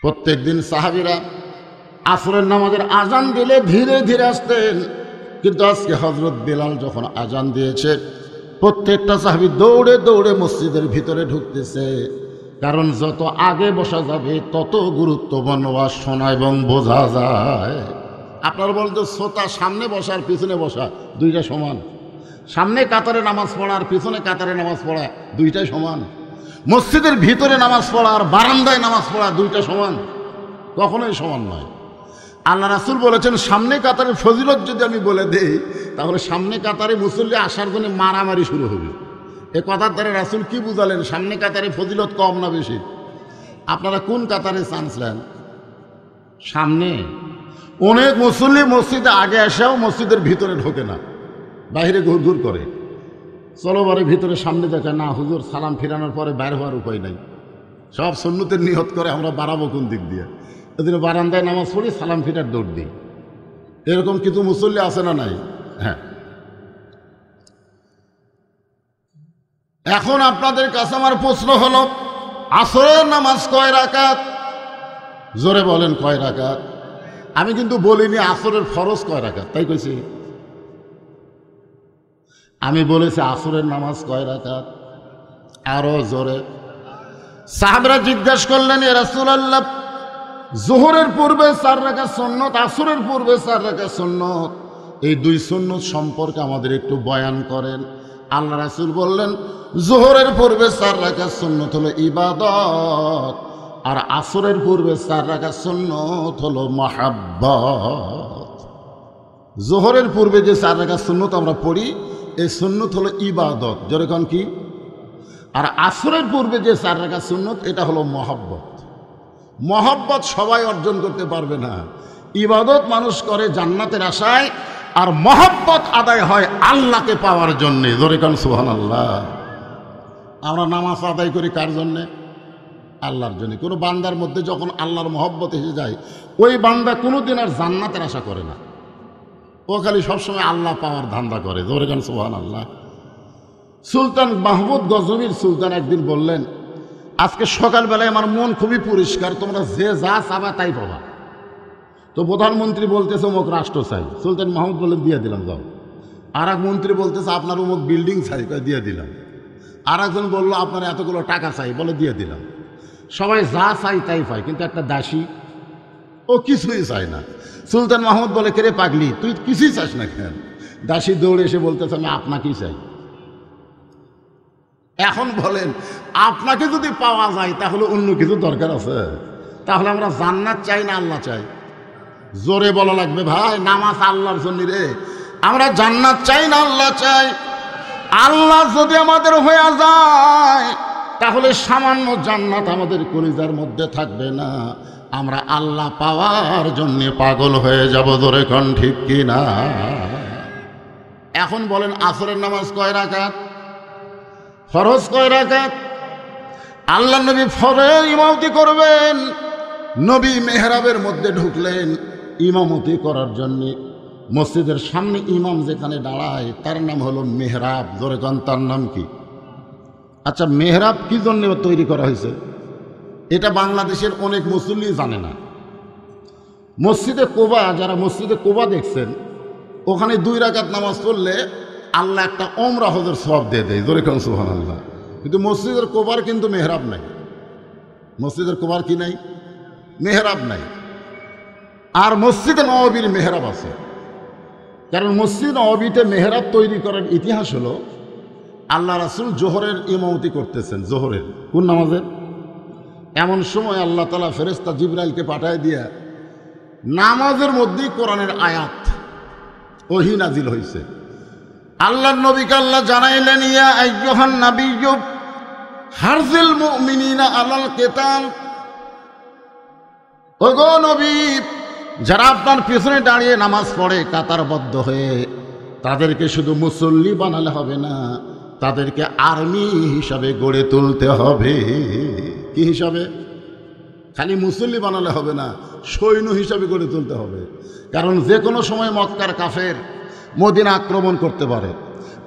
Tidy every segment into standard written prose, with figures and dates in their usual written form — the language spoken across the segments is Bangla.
প্রত্যেক দিন সাহাবীরা আসরের নামাজের আজান দিলে ধীরে ধীরে আসতেন, কিন্তু আজকে হযরত বেলাল যখন আজান দিয়েছে প্রত্যেকটা সাহাবী দৌড়ে দৌড়ে মসজিদের ভিতরে ঢুকতেছে, কারণ যত আগে বসা যাবে তত গুরুত্বপূর্ণ ওয়াজ শোনা এবং বোঝা যায়। আপনার বলতে শ্রোতা সামনে বসা আর পিছনে বসা দুইটা সমান, সামনে কাতারে নামাজ পড়া আর পিছনে কাতারে নামাজ পড়া দুইটাই সমান, মসজিদের ভিতরে নামাজ পড়া আর বারান্দায় নামাজ পড়া দুইটা সমান, কখনোই সমান নয়। আল্লাহ রাসূল বলেছেন সামনে কাতারের ফজিলত যদি আমি বলে দেই তাহলে সামনে কাতারে মুসল্লি আসার জন্য মারামারি শুরু হবে। এ কথার দ্বারা রাসূল কি বুঝালেন? সামনে কাতারে ফজিলত কম না বেশি? আপনারা কোন কাতারে চান্স নেন? সামনে। অনেক মুসল্লি মসজিদে আগে এসেও মসজিদের ভিতরে ঢোকে না, বাইরে ঘুরঘুর করে। চলো বারে ভিতরে সামনে দেখে না, হুজুর সালাম ফিরানোর পরে বাইর হওয়ার উপায় নাই, সব সুন্নতের নিয়ত করে আমরা বাড়াবো কোন দিক দিয়ে, এদিকে বারান্দায় নামাজ পড়ি সালাম ফিরার দৌড় দিই। এরকম কিছু মুসল্লি আছে না নাই? হ্যাঁ। এখন আপনাদের কাছে আমার প্রশ্ন হলো, আসরের নামাজ কয় রাকাত? জোরে বলেন কয় রাকাত? আমি কিন্তু বলিনি আসরের ফরজ কয় রাকাত, তাই কইছি? আমি বলেছি আসরের নামাজ কয় রাকাত। আরো জোরে। সাহাবারা জিজ্ঞাসা করলেন, ইয়া রাসূলুল্লাহ, যোহরের পূর্বে 4 রাকাত সুন্নত, আসরের পূর্বে 4 রাকাত সুন্নত, এই দুই সুন্নত সম্পর্কে আমাদের একটু বয়ান করেন। আল্লাহ রাসূল বললেন, যোহরের পূর্বে 4 রাকাত সুন্নত হলো ইবাদত, আর আসরের পূর্বে 4 রাকাত সুন্নত হলো মাহাব্বত। যোহরের পূর্বে যে 4 রাকাত সুন্নত আমরা পড়ি এই সুন্নত হলো ইবাদত, যেরকম কি, আর আসরের পূর্বে যে 4 রাকাত সুন্নত এটা হলো মহব্বত। মহব্বত সবাই অর্জন করতে পারবে না। ইবাদত মানুষ করে জান্নাতের আশায়, আর মহব্বত আদায় হয় আল্লাহকে পাওয়ার জন্যে। জোরে কান সুবহানাল্লাহ। আমরা নামাজ আদায় করি কার জন্যে? আল্লাহর জন্য। কোনো বান্দার মধ্যে যখন আল্লাহর মহব্বত এসে যায় ওই বান্দা কোনোদিন আর জান্নাতের আশা করে না, ও খালি সবসময় আল্লাহ পাওয়ার ধান্দা করে। জোরে কান সুবহানাল্লাহ। সুলতান মাহমুদ গজনীর সুলতান একদিন বললেন, আজকে সকালবেলায় আমার মন খুবই পরিষ্কার, তোমরা যে যা চাবা তাই পাবা। তো প্রধানমন্ত্রী বলতেছে অমুক রাষ্ট্র চাই, সুলতান মাহমুদ বলে দিয়ে দিলাম যাও। আর এক মন্ত্রী বলতেছে আপনার অমুক বিল্ডিং চাই, দিয়ে দিলাম। আর একজন বললো আপনার এতগুলো টাকা চাই, বলে দিয়ে দিলাম। সবাই যা চাই তাই পায়, কিন্তু একটা দাসী ও কিছুই চায় না। সুলতান মাহমুদ বলে, কে রে পাগলি, তুই কিছুই চাস না কেন? দাসী দৌড়ে এসে বলতেছে আমি আপনাকেই চাই। এখন বলেন, আপনাকে যদি পাওয়া যায় তাহলে অন্য কিছু দরকার আছে? তাহলে আমরা জান্নাত চাই না আল্লাহ চাই? জোরে বলা লাগবে ভাই, নামাজ আল্লাহর জন্য রে। আমরা জান্নাত চাই না আল্লাহ চাই? আল্লাহ যদি আমাদের হয়ে যায় তাহলে সামান্য জান্নাত আমাদের কলিজার মধ্যে থাকবে না, আমরা আল্লাহ পাওয়ার জন্য পাগল হয়ে যাব। জোরে কোন ঠিক কি না? এখন বলেন আসরের নামাজ কয় রাকাত? ফরজ কয় রাকাত? আল্লাহ নবী ফরজ ইমামতি করবেন, নবী মেহরাবের মধ্যে ঢুকলেন ইমামতি করার জন্য। মসজিদের সামনে ইমাম যেখানে দাঁড়ায় তার নাম হলো মেহরাব। জোরে কোন তার নাম কি? আচ্ছা, মেহরাব কি জন্য তৈরি করা হয়েছে এটা বাংলাদেশের অনেক মুসল্লি জানে না। মসজিদে কোবা, যারা মসজিদে কোবা দেখছেন, ওখানে 2 রাকাত নামাজ পড়লে আল্লাহ একটা ওমরা হজের সওয়াব দিয়ে দেয়। জোরে কোন সুবহানাল্লাহ। কিন্তু মসজিদের কোবার কিন্তু মেহরাব নাই। মসজিদের কোবার কি নাই? মেহরাব নাই। আর মসজিদে নববীর মেহরাব আছে, কারণ মসজিদ নববীতে মেহরাব তৈরি করার ইতিহাস হলো আল্লাহ রাসূল জোহরের ইমামতি করতেছেন। জোহরের কোন নামাজের? এমন সময় আল্লাহ তাআলা ফেরেশতা জিবরাইলকে পাঠায় দিয়া নামাজের মধ্যেই কোরআনের আয়াত ওহী নাজিল হয়েছে। আল্লাহর নবীকে আল্লাহ জানাইলেন, ইয়া আইয়ুহান নাবিয়্যু হারজিল মুমিনিনা আলাল কিতাল। ওগো নবী, যারা আপনার পিছনে দাঁড়িয়ে নামাজ পড়ে কাতারবদ্ধ হয়ে, তাদেরকে শুধু মুসল্লি বানালে হবে না, তাদেরকে আর্মি হিসাবে গড়ে তুলতে হবে। কি হিসাবে? খালি মুসল্লি বানালে হবে না, সৈন্য হিসাবে গড়ে তুলতে হবে। কারণ যে কোনো সময় মক্কার কাফের মদিনা আক্রমণ করতে পারে,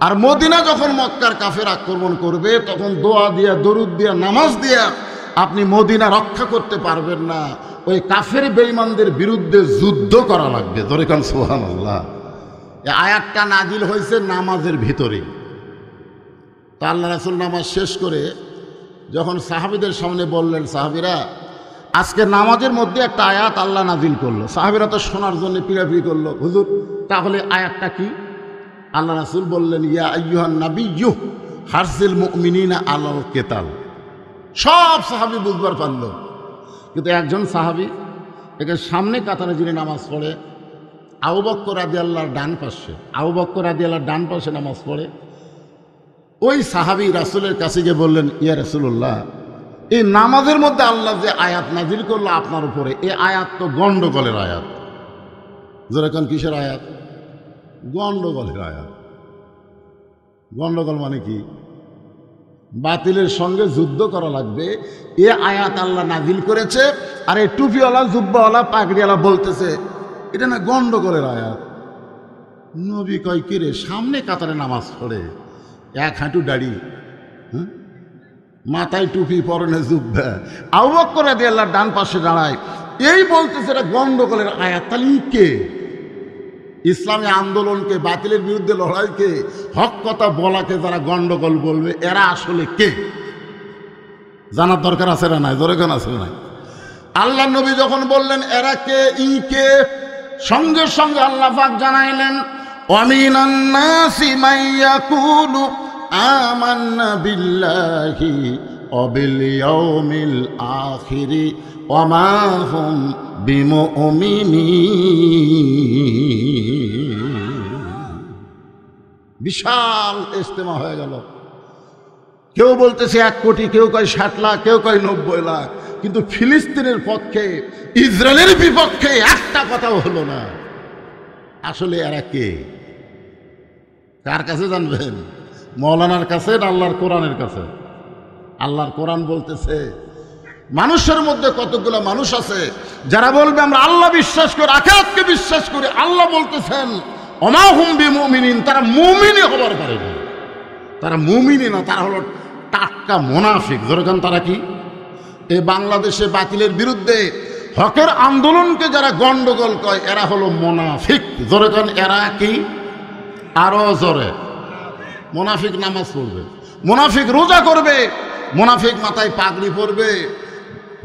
আর মদিনা যখন মক্কার কাফের আক্রমণ করবে তখন দোয়া দিয়া, দরুদ দিয়া, নামাজ দিয়া আপনি মদিনা রক্ষা করতে পারবেন না, ওই কাফের বেঈমানদের বিরুদ্ধে যুদ্ধ করা লাগবে। ধরে কান সুবহানাল্লাহ। এই আয়াতটা নাজিল হয়েছে নামাজের ভিতরে। তো আল্লাহ রাসূল নামাজ শেষ করে যখন সাহাবীদের সামনে বললেন, সাহাবীরা আজকে নামাজের মধ্যে একটা আয়াত আল্লাহ নাজিল করলো। সাহাবীরা তো শোনার জন্য পিড়াপিড়ি করলো, হুজুর তাহলে আয়াতটা কি? আল্লাহ রাসূল বললেন, ইয়া আইয়ুহান নাবিয়্যু হারজিল মুমিনিনা আলাল কিতাল। সব সাহাবী বুঝবার পারল, কিন্তু একজন সাহাবী একে সামনে কাতারে যিনি নামাজ পড়ে, আবু বকর রাদিয়াল্লাহর ডান পাশে, আবু বকর রাদিয়াল্লাহর ডান পাশে নামাজ পড়ে, ওই সাহাবী রাসূলের কাছে গিয়ে বললেন, ইয়া রাসূলুল্লাহ, এই নামাজের মধ্যে আল্লাহ যে আয়াত নাজিল করলো আপনার উপরে, এই আয়াত তো গন্ডগোলের আয়াত। যেরকম কিসের আয়াত? গন্ডগোলের আয়াত। গন্ডগোল মানে কি? বাতিলের সঙ্গে যুদ্ধ করা লাগবে, এ আয়াত আল্লাহ নাজিল করেছে, আর এই টুপিওয়ালা জুব্বাওয়ালা পাগড়িওয়ালা বলতেছে এটা না গন্ডগোলের আয়াত। নবী কয় কি রে, সামনে কাতারে নামাজ পড়ে, এক হাঁটু দাড়ি, মাথায় টুপি, পরনে জুব্বা, আবু বকর রাদিয়াল্লাহু ডান পাশে দাঁড়ায়, এই বলতেছে এটা গন্ডগোলের আয়াত। তাহলে কে? ইসলামী আন্দোলনকে, বাতিলের বিরুদ্ধে লড়াইকে, হক কথা বলাকে যারা গন্ডগোল বলবে, এরা আসলে কে জানার দরকার আছে না নাই? দরকার আছে না নাই? আল্লাহ নবী যখন বললেন এরা কে, ই কে, সঙ্গে সঙ্গে আল্লাহ পাক জানাইলেন, ওয়ামিনান নাসি মাইয়াকুলু আমান্না বিল্লাহি ওয়া বিল ইয়াউমিল আখিরি ওয়া মা হুম বিমুমিনিন। বিশাল ইজতেমা হয়ে গেল। কেউ বলতেছে 1 কোটি, কেউ কয় 60 লাখ, কেউ কয় 90 লাখ, কিন্তু ফিলিস্তিনের পক্ষে, ইসরায়েলের বিপক্ষে একটা কথাও হলো না। আসলে এরা কে? কার কাছে জানবেন? মৌলানার কাছে না আল্লাহর কোরআনের কাছে? আল্লাহর কোরআন বলতেছে, মানুষের মধ্যে কতগুলো মানুষ আছে যারা বলবে আমরা আল্লাহ বিশ্বাস করি, আখিরাতকে বিশ্বাস করি। আল্লাহ বলতেছেন ওমা হুম বিমুমিনিন, তারা মুমিনই হবার পারে না। তারা মুমিনই না, তারা হলো টাটকা মুনাফিক। যেরকম তারা কি? এই বাংলাদেশে বাতিলের বিরুদ্ধে হকের আন্দোলনকে যারা গন্ডগোল কয়, এরা হলো মুনাফিক। যেরকম এরা কি? আরো জোরে, মুনাফিক নামাজ পড়বে, মুনাফিক রোজা করবে, মুনাফিক মাথায় পাগড়ি পরবে,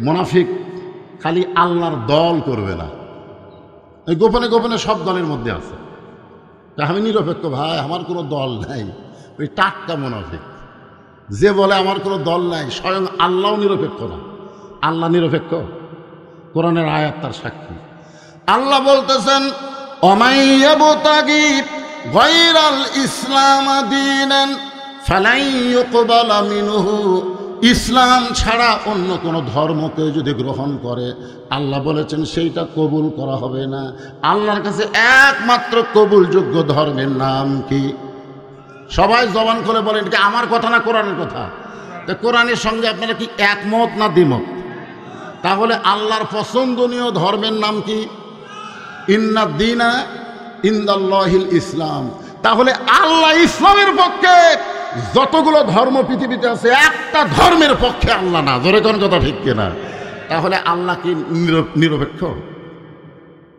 মুনাফিক খালি আল্লাহর দল করবে না। এই গোপনে গোপনে সব দলের মধ্যে আছে। আমি নিরপেক্ষ ভাই, আমার কোনো দল নাই, ওই টাটকা মুনাফিক। যে বলে আমার কোনো দল নাই, স্বয়ং আল্লাহও নিরপেক্ষ না। আল্লাহ নিরপেক্ষ, কোরআনের আয়াত তার সাক্ষী। আল্লাহ বলতেছেন ওমাইয়াবতাগি গায়রাল ইসলাম দীনান ফালাই ইউকবালা মিনহু, ইসলাম ছাড়া অন্য কোনো ধর্মকে যদি গ্রহণ করে, আল্লাহ বলেছেন সেইটা কবুল করা হবে না। আল্লাহর কাছে একমাত্র কবুলযোগ্য ধর্মের নাম কি? সবাই জবান করে বলেন, এটা আমার কথা না কোরআনের কথা? কোরআনের সঙ্গে আপনারা কি একমত না দ্বিমত? তাহলে আল্লাহর পছন্দনীয় ধর্মের নাম কি? ইন্নাদ দীনা ইনদাল্লাহিল ইসলাম। তাহলে আল্লাহ ইসলামের পক্ষে, যতগুলো ধর্ম পৃথিবীতে আছে একটা ধর্মের পক্ষে আল্লাহ না। জোরে কোন কথা ঠিক কিনা? তাহলে আল্লাহ কি নিরপেক্ষ?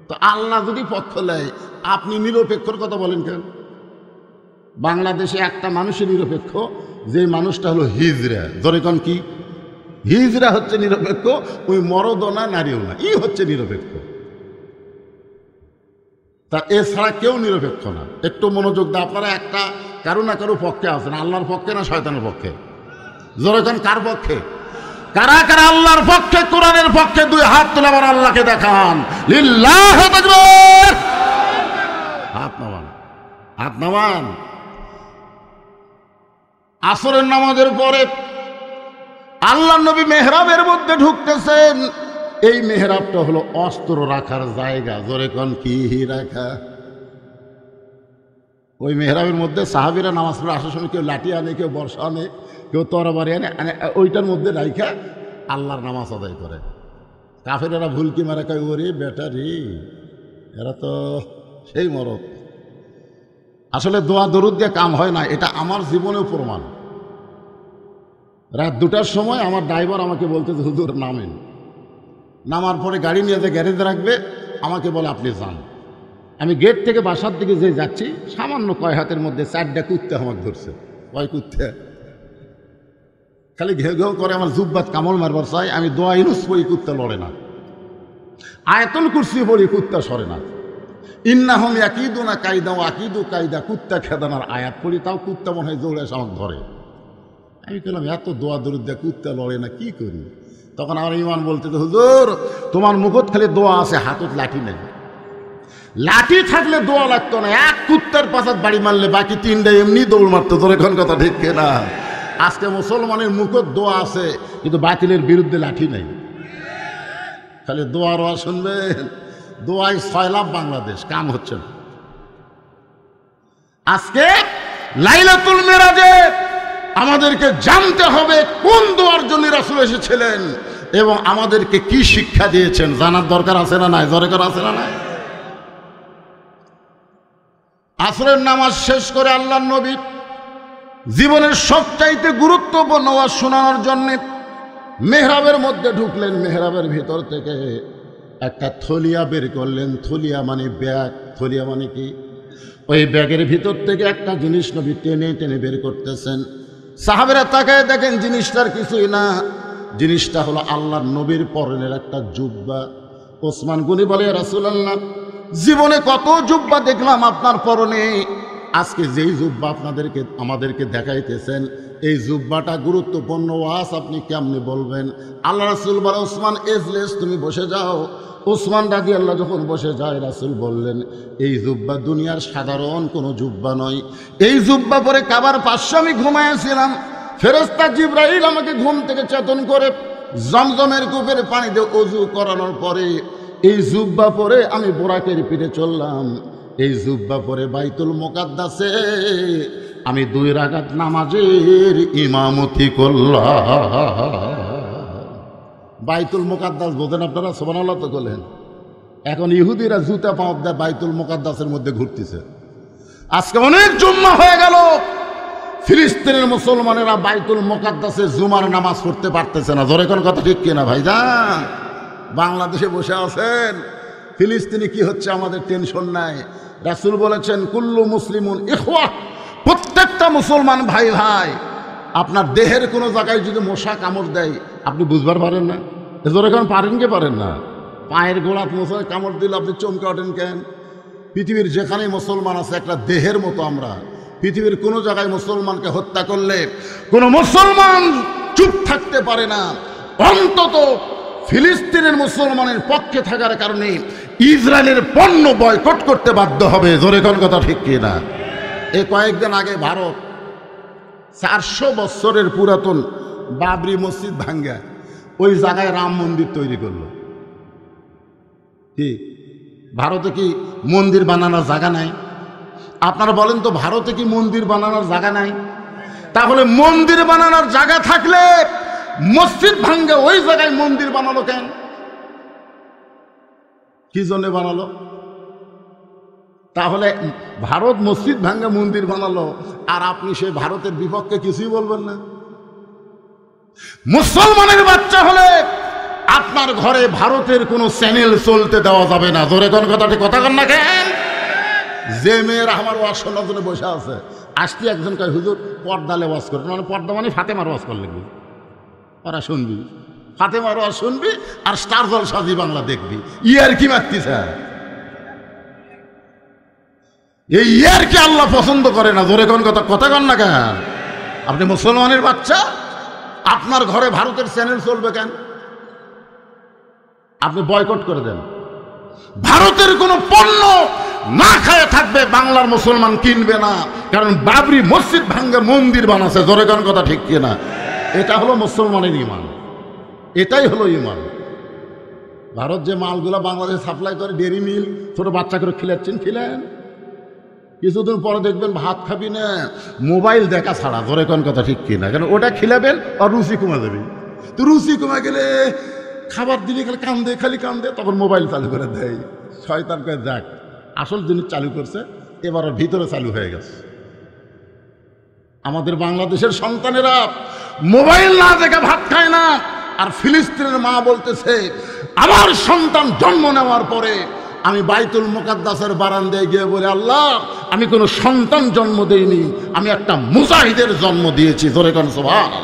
তো আল্লাহ যদি পক্ষ নেয়, আপনি নিরপেক্ষর কথা বলেন কেন? বাংলাদেশে একটা মানুষই নিরপেক্ষ, যে মানুষটা হলো হিজরা। জোরে কোন কি? হিজরা হচ্ছে নিরপেক্ষ, ওই মরদও না নারীও না, ই হচ্ছে নিরপেক্ষ। তা এছাড়া কেউ নিরপেক্ষ না। একটু মনোযোগ দেয়, আপনারা একটা কারো না কারো পক্ষে আছেন, আল্লাহর পক্ষে না শয়তানের পক্ষে? জোরে কোন কার পক্ষে? কারা কারা আল্লাহর পক্ষে, কোরআনের পক্ষে? 2 হাত তুলে আবার আল্লাহকে দেখান, লিল্লাহ তাকবীর। হাত নামান, হাত নামান। আসরের নামাজের পরে আল্লাহ নবী মেহরাবের মধ্যে ঢুকতেছেন। এই মেহরাবটা হলো অস্ত্র রাখার জায়গা। জোরে কোন কি রাখা? ওই মেহরাবের মধ্যে সাহাবীরা নামাজ পড়ে আসার সময় কেউ লাঠি আনে, কেউ বর্ষা আনে, কেউ তরবারি আনে, ওইটার মধ্যে রাইখা আল্লাহর নামাজ আদায় করে। কাফেরেরা ভুলকি মারা কয়, ওরে বেটা রে, এরা তো সেই মরদ। আসলে দোয়া দরুদ দিয়ে কাম হয় না, এটা আমার জীবনেও প্রমাণ। রাত 2টার সময় আমার ড্রাইভার আমাকে বলতেছে হুজুর নামেন। নামার পরে গাড়ি নিয়ে যে গ্যারেজে রাখবে, আমাকে বলে আপনি যান। আমি গেট থেকে বাসার দিকে যে যাচ্ছি, সামান্য কয় হাতের মধ্যে 4টা কুত্তে আমাকে ধরছে। কয় কুত্তে খালি ঘেউ ঘেউ করে আমার জুব্বাত কামড় মারবার চাই। আমি দোয়া ইউনুস পড়ি, কুত্তা লড়ে না। আয়াতুল কুরসি পড়ি, কুত্তা সরে না। ইন্নাহুম ইয়াকিদুনা কায়দা ওয়া আকিদু কায়দা, কুত্তা খেদানোর আয়াত পড়ি, তাও কুত্তা মনে হয় দৌড়ে এসে আমাকে ধরে। আমি বললাম এত দোয়া দরুদ দিয়ে কুত্তা লড়ে না, কি করি? তখন আমার ইমান বলতে, হুজুর তোমার মুখত খালি দোয়া আছে, হাতত লাঠি নেই। লাঠি থাকলে দোয়া লাগতো না, এক কুত্তার পাশাত বাড়ি মারলে বাকি 3টা এমনি দৌড় মারতো। তোর এখন কথা ঠিক না? আজকে মুসলমানের মুখত দোয়া আছে, কিন্তু বাতিলের বিরুদ্ধে লাঠি নেই। খালি দোয়া রোয়া শুনবেন, দোয়ায় 6 লাখ বাংলাদেশ, কাম হচ্ছে না। আজকে লাইলাতুল মেরাজে আমাদেরকে জানতে হবে কোন দোয়ার জন্য রাসূল এসেছিলেন এবং আমাদেরকে কি শিক্ষা দিয়েছেন, জানার দরকার আছে না নাই? দরকার আছে না নাই? আসরের নামাজ শেষ করে আল্লাহর নবী জীবনের সবচাইতে গুরুত্বপূর্ণ ওয়াজ শোনানোর জন্য মেহরাবের মধ্যে ঢুকলেন। মেহরাবের ভিতর থেকে একটা থলিয়া বের করলেন। থলিয়া মানে ব্যাগ। থলিয়া মানে কি? ওই ব্যাগের ভিতর থেকে একটা জিনিস নবী টেনে টেনে বের করতেছেন। সাহাবেরা তাকায় দেখেন জিনিসটার কিছুই না, জিনিসটা হলো আল্লাহর নবীর পরনের একটা জুব্বা। ওসমান গনি বলে, রাসূলুল্লাহ জীবনে কত জুব্বা দেখলাম আপনার পরনে, আজকে যেই জুব্বা আমাদেরকে দেখাইতেছেন, এই জুব্বাটা গুরুত্বপূর্ণ ওয়াজ আপনি কেমনে বলবেন? আল্লাহ রাসূল বলে, ওসমান এজলেস, তুমি বসে যাও। ওসমান রাদিয়াল্লাহু যখন বসে যায়, রাসূল বললেন, এই জুব্বা দুনিয়ার সাধারণ কোনো জুব্বা নয়। এই জুব্বা পরে কাবার পাশে আমি ঘুমাইছিলাম, ফেরেশতা জিবরাইল আমাকে ঘুম থেকে চেতন করে জমজমের কূপের পানি দিয়ে ওযু করানোর পরে এই জুব্বা পরে আমি বোরাকের পিঠে চললাম। এই জুব্বা পরে বাইতুল মুকাদ্দাসে আমি 2 রাকাত নামাজের ইমামতি করলাম। বাইতুল মুকাদ্দাস বোঝেন আপনারা? সুবহানাল্লাহ তো বলেন। এখন ইহুদিরা জুতা পাও দেয় বাইতুল মুকাদ্দাসের মধ্যে ঘুরতেছে। আজকে অনেক জুম্মা হয়ে গেল, ফিলিস্তিনের মুসলমানেরা বাইতুল মুকাদ্দাসে জুমার নামাজ পড়তে পারতেছে না। জোরে কোন কথা ঠিক কিনা ভাইজান? বাংলাদেশে বসে আছেন, ফিলিস্তিনে কি হচ্ছে আমাদের টেনশন নাই। রাসূল বলেছেন, কুল্লু মুসলিমুন ইখওয়া, প্রত্যেকটা মুসলমান ভাই ভাই। আপনার দেহের কোনো জায়গায় যদি মশা কামড় দেয়, আপনি বুঝবার পারেন না? এজোর এখন পারেন কি পারেন না? পায়ের গোড়াত মশা কামড় দিলে আপনি চমকে ওঠেন কেন? পৃথিবীর যেখানেই মুসলমান আছে একটা দেহের মতো আমরা। পৃথিবীর কোনো জায়গায় মুসলমানকে হত্যা করলে কোনো মুসলমান চুপ থাকতে পারে না। অন্তত ফিলিস্তিনের মুসলমানের পক্ষে থাকার কারণে ইসরায়েলের পণ্য বয়কট করতে বাধ্য হবে। জোরে কোন কথা ঠিক কিনা? এই কয়েকদিন আগে ভারত 400 বছরের পুরাতন বাবরি মসজিদ ভাঙ্গা ওই জায়গায় রাম মন্দির তৈরি করলো। কি ভারতে কি মন্দির বানানোর জায়গা নাই? আপনারা বলেন তো, ভারতে কি মন্দির বানানোর জায়গা নাই? তাহলে মন্দির বানানোর জায়গা থাকলে মসজিদ ভাঙ্গে ওই জায়গায় মন্দির বানালো কেন? কি জন্য বানালো? তাহলে ভারত মসজিদ ভাঙ্গে মন্দির বানালো, আর আপনি সেই ভারতের বিপক্ষে কিছুই বলবেন না? মুসলমানের বাচ্চা হলে আপনার ঘরে ভারতের কোনো চ্যানেল চলতে দেওয়া যাবে না। জোরে কোন কথাটি কথা কন না কেন? যে মেয়েরা আমার ওয়াজ শোনার জন্য বসে আছে, আসতে একজন কয় হুজুর পর্দালে ওয়াজ করে, মানে পর্দা মানে ফাতেমার ওয়াজ করলে ওরা শুনবি, ফাতেমার ওয়াজ শুনবি আর স্টার জলসা জি বাংলা দেখবি। ইয়ার কি মারতিছে? এই ইয়ার কি আল্লাহ পছন্দ করে না? জোরে কোন কথা কথা কন না কেন? আপনি মুসলমানের বাচ্চা, আপনার ঘরে ভারতের চ্যানেল চলবে কেন? আপনি বয়কট করে দেন। ভারতের কোনো পণ্য না খায় থাকবে, বাংলার মুসলমান কিনবে না, কারণ বাবরি মসজিদ ভাঙ্গে মন্দির বানাচ্ছে। জোরে কোন কথা ঠিক কিনা? এটা হলো মুসলমানের ঈমান, এটাই হলো ঈমান। ভারত যে মালগুলা বাংলাদেশে সাপ্লাই করে, ডেরি মিল, ছোট বাচ্চা করে খিলাচ্ছেন, খিলেন, কিছুদিন পরে দেখবেন ভাত খাবি না, মোবাইল দেখা ছাড়া। জোরে কোন কথা ঠিক কিনা? কারণ ওটা খিলাবেন আর রুচি কমে যাবে। তো রুচি কমে গেলে খাবার দিলে খালি কান্দে, তখন মোবাইল চালু করে দেয়। শয়তান কয়ে যাক, আসল জিনিস চালু করছে, এবার ভিতরে চালু হয়ে গেছে। আমাদের বাংলাদেশের সন্তানেরা মোবাইল না দেখে ভাত খায় না। আর ফিলিস্তিনের মা বলতেছে, আমার সন্তান জন্ম নেওয়ার পরে আমি বাইতুল মুকাদ্দাসের বারান্দায় গিয়ে বলে, আল্লাহ আমি কোনো সন্তান জন্ম দেইনি, আমি একটা মুজাহিদের জন্ম দিয়েছি। ধরে কোন সুবহানাল্লাহ।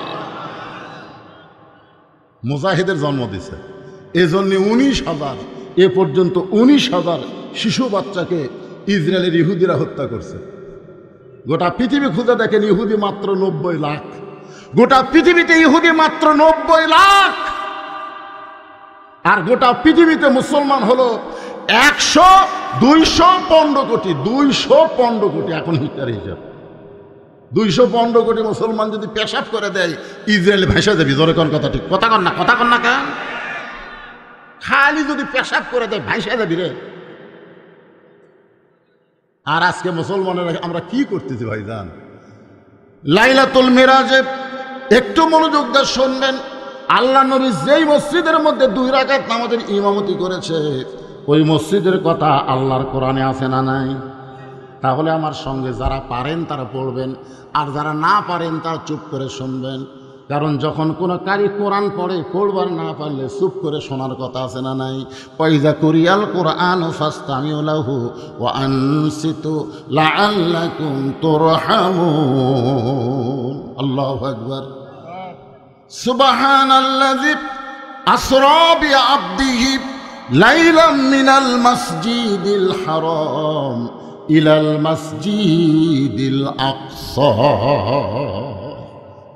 মুজাহিদের জন্ম দিয়েছে। এজন্য 19,000 এ পর্যন্ত 19,000 শিশু বাচ্চাকে ইসরায়েলের ইহুদিরা হত্যা করছে। গোটা পৃথিবী খুঁজে দেখেন, ইহুদি মাত্র 90 লাখ। গোটা পৃথিবীতে ইহুদি মাত্র 90 লাখ। আর গোটা পৃথিবীতে মুসলমান হলো 215 কোটি। 215 কোটি এখন হিটার হিসাব। 215 কোটি মুসলমান যদি পেশাব করে দেয়, ইসরায়েল ভেসে যাবি। জোরে কোন কথা ঠিক কথা কন না কেন? খালি যদি পেশাব করে দেয় ভেসে যাবি রে। আর আজকে মুসলমানেরা আমরা কি করতেছি ভাইজান? লাইলাতুল মিরাজে একটু মনোযোগ দিয়ে শুনবেন। আল্লাহ নবী যেই মসজিদের মধ্যে 2 রাকাত নামাজের ইমামতি করেছে, ওই মসজিদের কথা আল্লাহর কোরআনে আছে না নাই? তাহলে আমার সঙ্গে যারা পারেন তারা পড়বেন, আর যারা না পারেন তারা চুপ করে শুনবেন। কারণ যখন কোনো কারি কোরআন পড়বার না পারলে চুপ করে শোনার কথা আছে না নাই? ওয়াইযা কুরিয়াল কুরআন ফাসতামিউ লাহু ওয়া আনসিতু লাআল্লাকুম তুরহামুন। আল্লাহু আকবার। সুবহানাল্লাযী আসরা বিআবদিহি লাইলাম মিনাল মাসজিদিল হারাম ইলাল মাসজিদিল আকসা।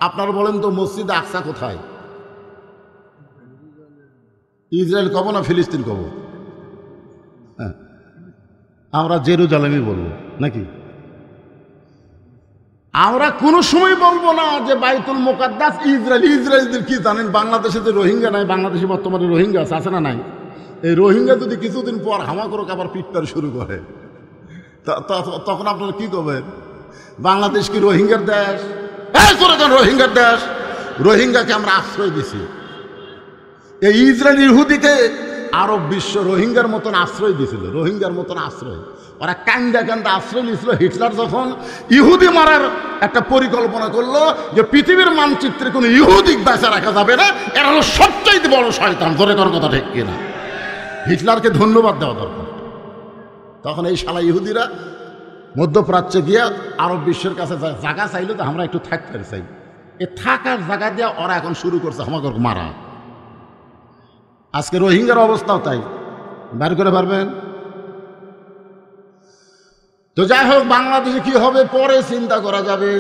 আপনারা বলেন তো, মসজিদ আকসা কোথায়? ইসরায়েল কব না ফিলিস্তিন কব? হ্যাঁ, আমরা জেরুজালেমই বলবো নাকি? আমরা কোনো সময় বলবো না যে বাইতুল মুকাদ্দাস ইসরায়েল। ইসরায়েলদের কি জানেন? বাংলাদেশে যে রোহিঙ্গা নাই, বাংলাদেশে বর্তমানে রোহিঙ্গা আছে না নাই? এই রোহিঙ্গা যদি কিছুদিন পর হামা করে আবার পিটপার শুরু করে, তখন আপনারা কি করবেন? বাংলাদেশ কি রোহিঙ্গার দেশ? রোহিঙ্গার দেশ। রোহিঙ্গাকে আমরা আশ্রয় দিছি। এই ইসরায়েল ইহুদিকে আরব বিশ্ব রোহিঙ্গার মতন আশ্রয় দিয়েছিল। রোহিঙ্গার মতন আশ্রয় ওরা কান্দা আশ্রয় নিয়েছিল। হিটলার যখন ইহুদি মারার একটা পরিকল্পনা করলো যে পৃথিবীর মানচিত্রে কোনো ইহুদিক বেঁচে রাখা যাবে না, এরা হলো সবচাইতে বড় শয়তান। ধরে করার কথা ঠিক কিনা? হিটলারকে ধন্যবাদ দেওয়া দরকার। তখন এই শালা ইহুদিরা মধ্যপ্রাচ্যে গিয়ে আরব বিশ্বের কাছে জায়গা চাইলো, তো আমরা একটু থাকতে চাই। এ থাকার জায়গা দিয়ে ওরা এখন শুরু করছে আমাকে মারা। আজকে রোহিঙ্গার অবস্থাও তাই। বের করে পারবেন তো? যাই হোক, বাংলাদেশে কি হবে পরে চিন্তা করা যাবে।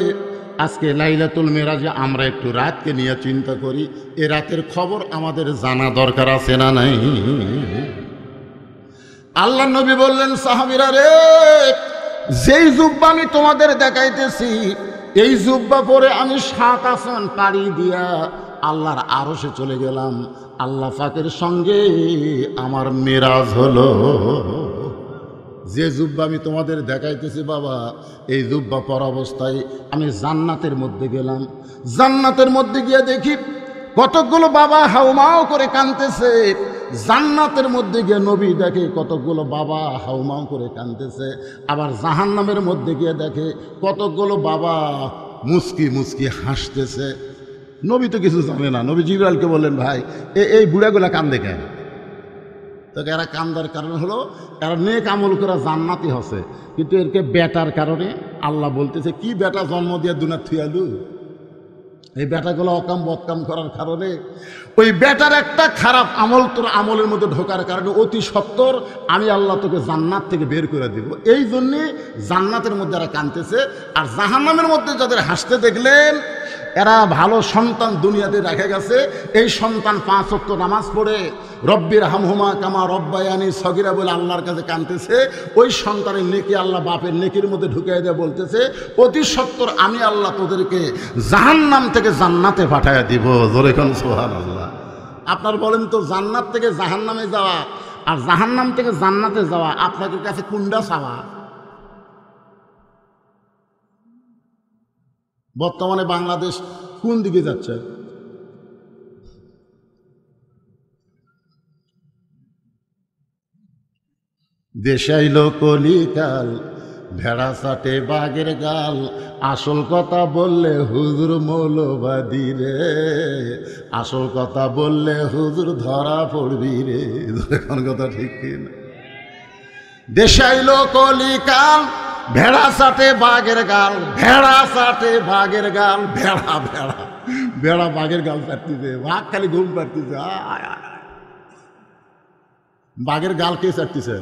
আজকে লাইলাতুল মিরাজে আমরা একটু রাতকে নিয়ে চিন্তা করি। এ রাতের খবর আমাদের জানা দরকার আছে না নাই? আল্লাহ নবী বললেন, সাহাবীরা রে, যেই জুব্বা আমি তোমাদের দেখাইতেছি, এই জুব্বা পরে আমি 7 আসমান পাড়ি দিয়া আল্লাহর আরশে চলে গেলাম। আল্লাহ পাকের সঙ্গে আমার মিরাজ হলো। যে জুব্বা আমি তোমাদের দেখাইতেছি বাবা, এই জুব্বা পর অবস্থায় আমি জান্নাতের মধ্যে গেলাম। জান্নাতের মধ্যে গিয়ে দেখি কতকগুলো বাবা হাউমাও করে কাঁদতেছে। জান্নাতের মধ্যে গিয়ে নবী দেখে কতকগুলো বাবা হাউমাও করে কাঁদতেছে। আবার জাহান্নামের মধ্যে গিয়ে দেখে কতকগুলো বাবা মুস্কি মুস্কি হাসতেছে। নবী তো কিছু জানে না। নবী জিবরাইলকে বললেন, ভাই এই বুড়াগুলা কান্দে কেন? তো এরা কান্দার কারণ হলো এরা নেক আমল করে জান্নাতি হসে, কিন্তু এরকে বেটার কারণে আল্লাহ বলতেছে, কি বেটা জন্ম দিয়ে দুনিয়া থুয়ালু? এই বেটাগুলো অকাম বদকাম করার কারণে, ওই বেটার একটা খারাপ আমল তোর আমলের মধ্যে ঢোকার কারণে অতি সত্বর আমি আল্লাহ তোকে জান্নাত থেকে বের করে দিব। এই জন্যে জান্নাতের মধ্যে এরা কাঁদতেছে। আর জাহান্নামের মধ্যে যাদের হাসতে দেখলেন, এরা ভালো সন্তান দুনিয়াতে রেখে গেছে। এই সন্তান 5 ওয়াক্ত নামাজ পড়ে রব্বির হামহুমা কামা রব্বায়ানি সগীরা বলে আল্লাহর কাছে কাঁদতেছে। ওই সন্তানের নেকি আল্লাহ বাপের নেকির মধ্যে ঢুকিয়ে দিয়ে বলতেছে, অতি সত্বর আমি আল্লাহ তোদেরকে জাহান্নাম থেকে জান্নাতে পাঠাইয়া দিব। জোরে কোন সুবহানাল্লাহ। আপনার বলেন তো, জান্নাত থেকে জাহান্নামে যাওয়া আর জাহান্নাম থেকে জান্নাতে যাওয়া আপনাদের কাছে কোনটা চাওয়া? বর্তমানে বাংলাদেশ কোন দিকে যাচ্ছে? দেশাইল কলিকাল ভেড়া চাটে বাঘের গাল, আসল কথা বললে হুজুর মৌলবাদী রে, আসল কথা বললে হুজুর ধরা পড়বি রে। এখন কথা ঠিক কিনা? দেশাইল কলিকাল, ভেড়া চাটে বাঘের গাল, ভেড়া চাটে বাঘের গাল, ভেড়া ভেড়া ভেড়া বাঘের গাল চাটতেছে, বাঘ খালি ঘুম পাড়তেছে। বাঘের গাল কে চাটতেছে?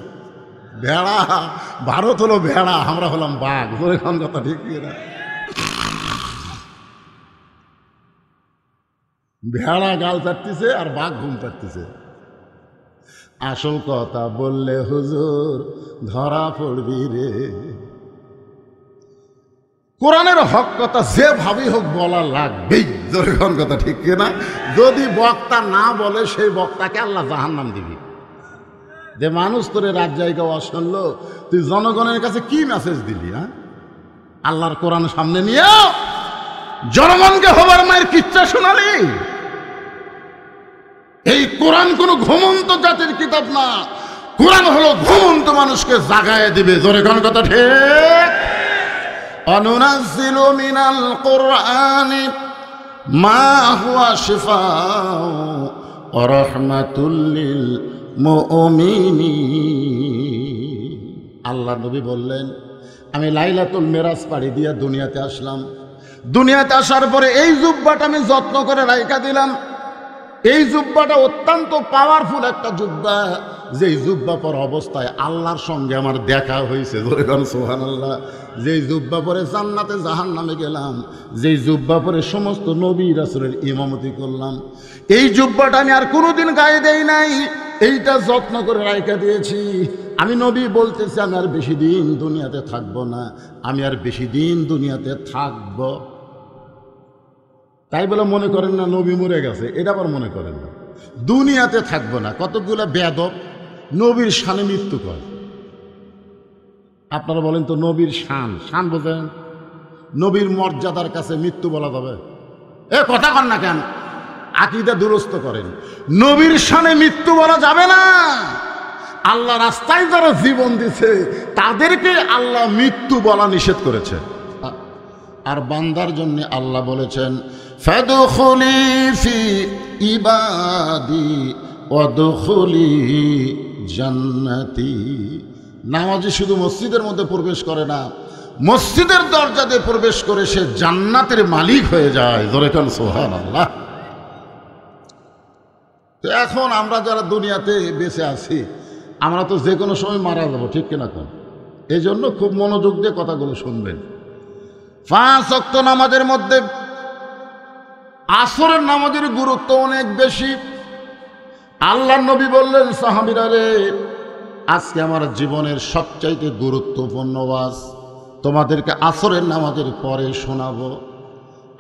ভেড়া। ভারত হলো ভেড়া, আমরা হলাম বাঘ। এখন কথা ঠিক কিনা? ভেড়া গাল চাটতেছে আর বাঘ ঘুম পাড়তেছে। আসল কথা বললে হুজুর ধরা পড়বি রে। কোরআনের হক কথা যেভাবেই হোক বলা লাগবেই। যখন কথা ঠিক কিনা? যদি বক্তা না বলে সেই বক্তাকে আল্লাহ জাহান্নাম দিবি। যে মানুষ তোরে রাত জায়গা অশুনল, তুই জনগণের কাছে কি মেসেজ দিলি? হ্যাঁ, আল্লাহর কোরআন সামনে নিয়ে জনগণকে হবার মায়ের কিচ্ছা শোনালি? এই কোরআন কোনো ঘুমন্ত জাতির কিতাব না, কোরআন হলো ঘুমন্ত মানুষকে জাগায় দিবে। জোরে কোন কথা ঠিক? অনুনাজ্জিলু মিনাল কুরআনি মা হুয়া শিফাউ ওয়া রাহমাতুল লিল মুমিনিন। আল্লাহ নবী বললেন, আমি লাইলাতুল মেরাজ পাড়ি দিয়া দুনিয়াতে আসলাম। দুনিয়াতে আসার পরে এই জুব্বাটা আমি যত্ন করে রাইখা দিলাম। এই জুব্বাটা অত্যন্ত পাওয়ারফুল একটা জুব্বা, যেই জুব্বা পর অবস্থায় আল্লাহর সঙ্গে আমার দেখা হয়েছে। সুবহানাল্লাহ। যেই জুব্বা পরে জান্নাতে জাহান্নামে গেলাম, যেই জুব্বা পরে সমস্ত নবী রাসূলের ইমামতি করলাম, এই জুব্বাটা আমি আর কোনোদিন গায়ে দেই নাই। এইটা যত্ন করে রাইখা দিয়েছি। আমি নবী বলতেছি আমি আর বেশি দিন দুনিয়াতে থাকবো না, আমি আর বেশি দিন দুনিয়াতে থাকব। তাই বলে মনে করেন না নবী মরে গেছে, এটা আবার মনে করেন না। দুনিয়াতে থাকবো না। কতগুলো বেয়াদব নবীর শানে মৃত্যু করে। আপনারা বলেন তো, নবীর শান, শান বোঝেন? নবীর মর্যাদার কাছে মৃত্যু বলা যাবে? এ কথা কন না কেন? আকীদা দুরস্ত করেন। নবীর শানে মৃত্যু বলা যাবে না। আল্লাহ রাস্তায় যারা জীবন দিছে তাদেরকে আল্লাহ মৃত্যু বলা নিষেধ করেছে। আর বান্দার জন্য আল্লাহ বলেছেন, ফাদখুলি ফি ইবাদি ওয়াদখুলি জান্নাতি। নামাজি শুধু মসজিদের মধ্যে প্রবেশ করে না, মসজিদের দরজা দিয়ে প্রবেশ করে সে জান্নাতের মালিক হয়ে যায়। জোরে কান সুবহানাল্লাহ। তো এখন আমরা যারা দুনিয়াতে বেঁচে আছি, আমরা তো যে কোনো সময় মারা যাবো, ঠিক কিনা কোন? এই জন্য খুব মনোযোগ দিয়ে কথাগুলো শুনবেন। 5 ওয়াক্ত নামাজের মধ্যে আসরের নামাজের গুরুত্ব অনেক বেশি। আল্লাহর নবী বললেন, সাহাবীরা রে, আজকে আমার জীবনের সবচাইতে গুরুত্বপূর্ণ ওয়াজ তোমাদেরকে আসরের নামাজের পরে শোনাবো।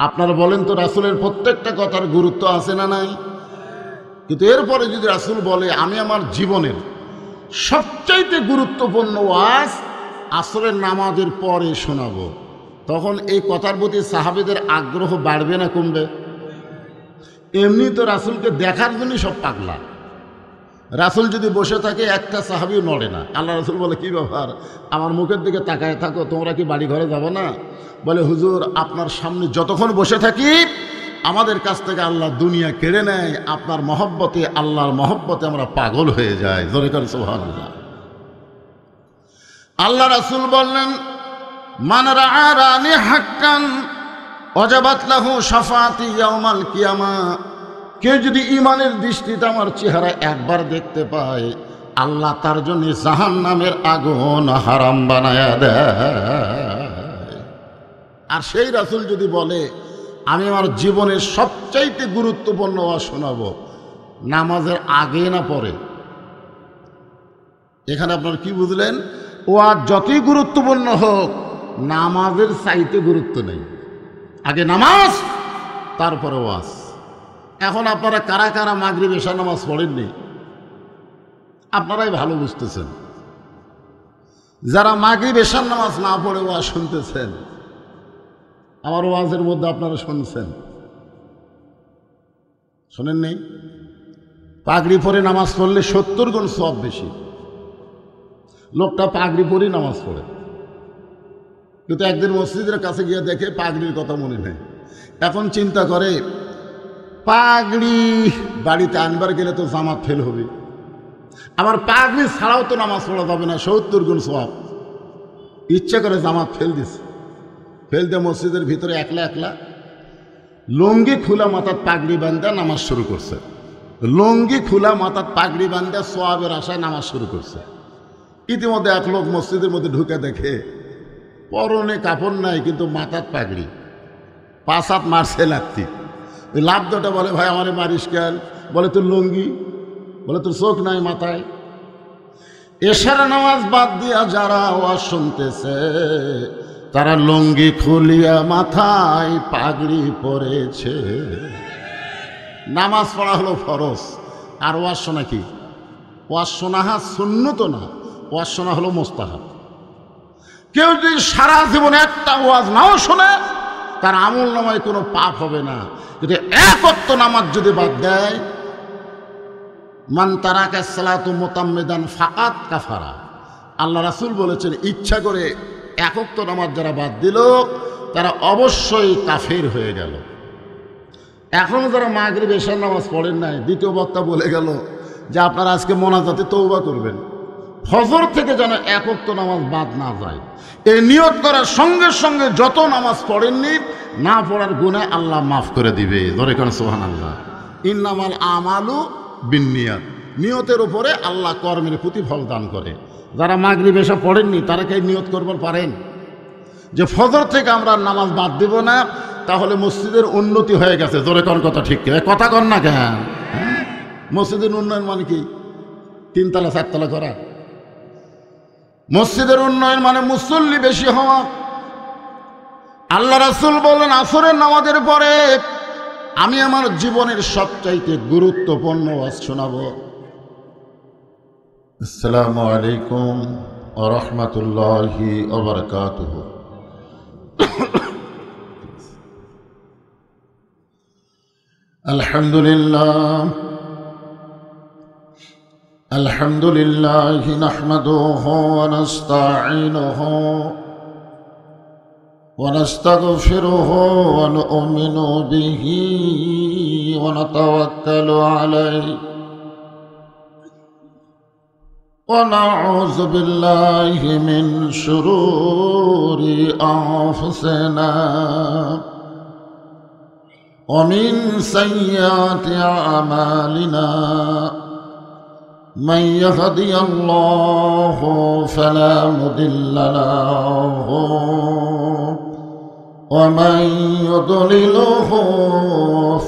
আপনারা বলেন তো, রাসূলের প্রত্যেকটা কথার গুরুত্ব আছে না নাই? কিন্তু এরপরে যদি রাসূল বলে আমি আমার জীবনের সবচাইতে গুরুত্বপূর্ণ ওয়াজ আসরের নামাজের পরে শোনাবো, তখন এই কথার প্রতি সাহাবীদের আগ্রহ বাড়বে না কমবে? এমনি তো রাসূলকে দেখার জন্যই সব পাগলা। রাসূল যদি বসে থাকে একটা সাহাবীও নড়ে না। আল্লাহ রাসূল বলে, কি ব্যাপার, আমার মুখের দিকে তাকায় থাকো, তোমরা কি বাড়ি ঘরে যাবো না? বলে, হুজুর আপনার সামনে যতক্ষণ বসে থাকি আমাদের কাছ থেকে আল্লাহ দুনিয়া কেড়ে নেয়, আপনার মহব্বতে, আল্লাহর মহব্বতে আমরা পাগল হয়ে যাই। জোরে করে সুবহানাল্লাহ। আল্লাহ রাসূল বললেন, মান রাআনি হাক্কান ওয়াজাবাত লাহু শাফাআতি ইয়াউমাল কিয়ামা। কেউ যদি ঈমানের দৃষ্টিতে আমার চেহারা একবার দেখতে পায়, আল্লাহ তার জন্য জাহান্নামের আগুন হারাম বানায়া দেয়। আর সেই রাসূল যদি বলে আমি আমার জীবনের সবচাইতে গুরুত্বপূর্ণ ওয়াজ শোনাবো, নামাজের আগে না পরে? এখানে আপনার কি বুঝলেন? ওয়াজ যতই গুরুত্বপূর্ণ হোক, নামাজের চাইতে গুরুত্ব নেই। আগে নামাজ, তারপরে ওয়াজ। এখন আপনারা কারা কারা মাগরিব এশা নামাজ পড়েননি, আপনারাই ভালো বুঝতেছেন। যারা মাগরিব এশার নামাজ না পড়ে ওয়াজ শুনতেছেন, আমার ওয়াজের মধ্যে আপনারা শুনছেন, শোনেননি? পাগড়ি পরে নামাজ পড়লে 70 গুণ সওয়াব বেশি। লোকটা পাগড়ি পরেই নামাজ পড়ে, কিন্তু একদিন মসজিদের কাছে গিয়ে দেখে পাগড়ির কথা মনে নেই। এখন চিন্তা করে পাগড়ি বাড়িতে আনবার গেলে তো জামাত ফেল হবে, আবার পাগড়ি ছাড়াও তো নামাজ পড়া যাবে না, 70 গুণ সওয়াব। ইচ্ছা করে জামাত ফেল দিছে। ফেল দিয়ে মসজিদের ভিতরে একলা একলা লুঙ্গি খোলা মাথার পাগড়ি বান্ধা নামাজ শুরু করছে। লুঙ্গি খোলা মাথার পাগড়ি বান্ধা সোয়াবের আশায় নামাজ শুরু করছে। ইতিমধ্যে এক লোক মসজিদের মধ্যে ঢুকে দেখে পরনে কাপড় নাই, কিন্তু মাথার পাগড়ি, 5 হাত মারছে লাগতি। ওই লাভ দুটা বলে, ভাই আমারে মারিস কেন? বলে তোর লুঙ্গি, বলে তোর চোখ নাই মাথায়। এশার নামাজ বাদ দিয়া যারা ওয়াজ শুনতেছে তারা লুঙ্গি খুলিয়া মাথায় পাগড়ি পরেছে। নামাজ পড়া হলো ফরজ, আর ওয়াজ শোনা কি? ওয়াজ শোনা সুন্নত না, ওয়াজ শোনা হলো মুস্তাহাব। কেউ যদি সারা জীবনে একটা ওয়াজ নাও শোনে তার আমল নামায় কোনো পাপ হবে না। কিন্তু এক ওয়াক্ত নামাজ যদি বাদ দেয়, মান তারাকা সালাতু মুতাম্মিদান ফাকাত কাফারা, আল্লাহ রাসূল বলেছেন ইচ্ছা করে এক ওয়াক্ত নামাজ যারা বাদ দিল তারা অবশ্যই কাফের হয়ে গেল। এখনও যারা মাগরিব এশার নামাজ পড়েন নাই, দ্বিতীয় বক্তা বলে গেল যে আপনারা আজকে মোনাজাতে তওবা করবেন, ফজর থেকে যেন এক ওয়াক্ত নামাজ বাদ না যায়। এই নিয়ত করার সঙ্গে সঙ্গে যত নামাজ পড়েননি না পড়ার গুনাহ আল্লাহ মাফ করে দিবে। ধরে কেন সুবহানাল্লাহ। ইন্নামাল আমালু বিন্নিয়াত, নিয়তের উপরে আল্লাহ কর্মের প্রতিফল দান করে। যারা মাগরিব এশা পড়েননি তারা কি নিয়ত করবার পারেন যে ফজর থেকে আমরা নামাজ বাদ দেব না? তাহলে মসজিদের উন্নতি হয়ে গেছে। জোরে কোন কথা ঠিক কথা কন না কেন? মসজিদের উন্নয়ন মানে কি? 3 তলা 4 তলা করা? মসজিদের উন্নয়ন মানে মুসল্লি বেশি হওয়া। আল্লাহ রাসূল বলেন আসরের নামাজের পরে আমি আমার জীবনের সবচাইতে গুরুত্বপূর্ণ ওয়াজ শোনাবো। আসসালামু আলাইকুম ওয়া রাহমাতুল্লাহি ওয়া বারাকাতুহু। আলহামদুলিল্লাহ আলহামদুলিল্লাহি নাহমাদুহু ওয়া নাস্তাঈনুহু ওয়া নাস্তাগফিরুহু ওয়া নু'মিনু বিহি ওয়া নাতাওয়াক্কালু আলাইহি ওয়া নাউযু বিল্লাহি মিন শুরুরি আনফুসিনা ওয়া মিন সাইয়্যাতি আমালিনা। من يهدي الله فلا مضل له ومن يضلله